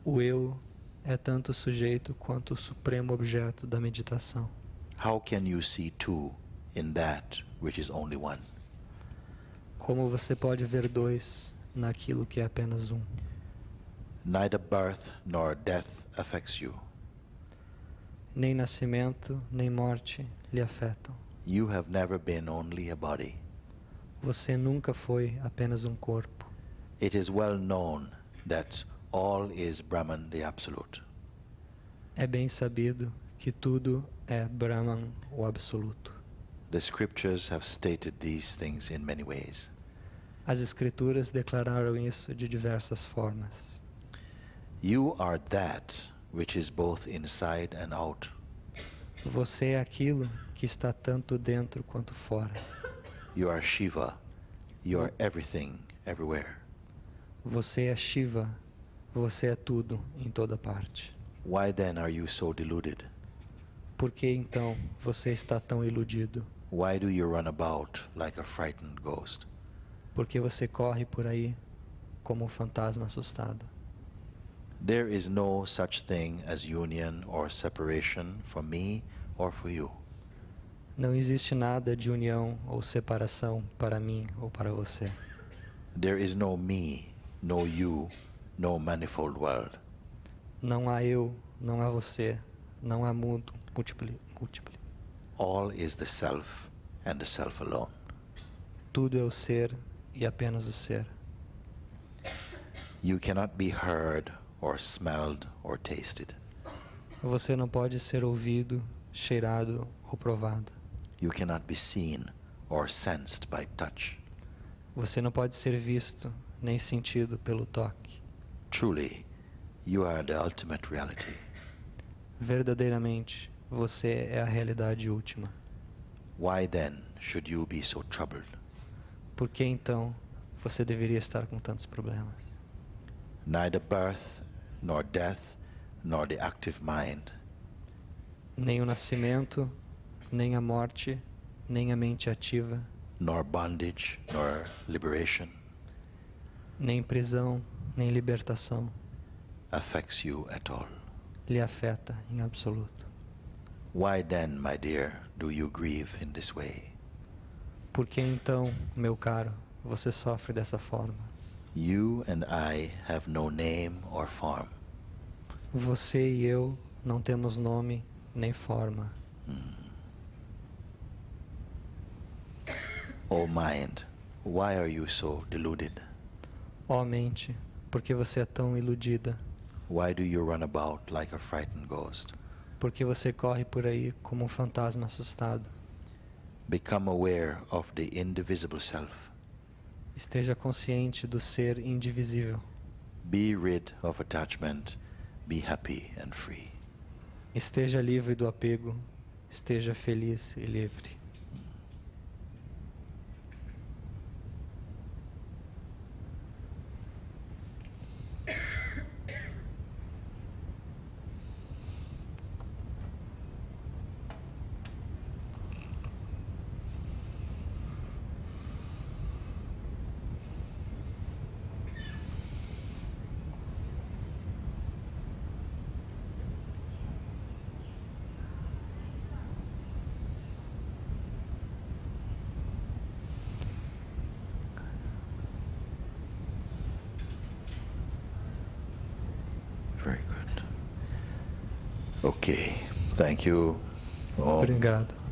O eu é tanto o sujeito quanto o supremo objeto da meditação. How can you see two in that which is only one? Como você pode ver dois naquilo que é apenas um? Neither birth nor death affects you. Nem nascimento, nem morte lhe afetam. You have never been only a body. Você nunca foi apenas um corpo. It is well known that all is Brahman, the Absolute. É bem sabido que tudo é Brahman, o absoluto. The scriptures have stated these things in many ways. As escrituras declararam isso de diversas formas. You are that which is both inside and out. Você é aquilo que está tanto dentro quanto fora. You are Shiva. You are everything, everywhere. Você é Shiva. Você é tudo, em toda parte. Why then are you so deluded? Por que então você está tão iludido? Why do you run about like a frightened ghost? Por que você corre por aí como um fantasma assustado? There is no such thing as union or separation for me or for you. Não existe nada de união ou separação para mim ou para você. There is no me, no you, no manifold world. Não há eu, não há você, não há mundo múltiplo. All is the self and the self alone. Tudo é o ser e apenas o ser. You cannot be heard or smelled or tasted. Você não pode ser ouvido, cheirado ou provado. You cannot be seen or sensed by touch. Você não pode ser visto nem sentido pelo toque. Truly, you are the ultimate reality. Verdadeiramente, você é a realidade última. Why then should you be so troubled? Por que então você deveria estar com tantos problemas? Neither birth, nor death, nor the active mind, Nem o nascimento, nem a morte, nem a mente ativa, nor bondage, nor liberation nem prisão, nem libertação affects you at all. lhe afeta em absoluto. Why then, my dear, do you grieve in this way? Por que então, meu caro, você sofre dessa forma? You and I have no name or form. Você e eu não temos nome nem forma. Oh mind, why are you so deluded? Ó mente, por que você é tão iludida? Why do you run about like a frightened ghost? Por que você corre por aí como um fantasma assustado? Become aware of the indivisible self. Esteja consciente do ser indivisível. Be rid of attachment. Be happy and free. Esteja livre do apego. Esteja feliz e livre. Very good. Okay, thank you. Om. Obrigado.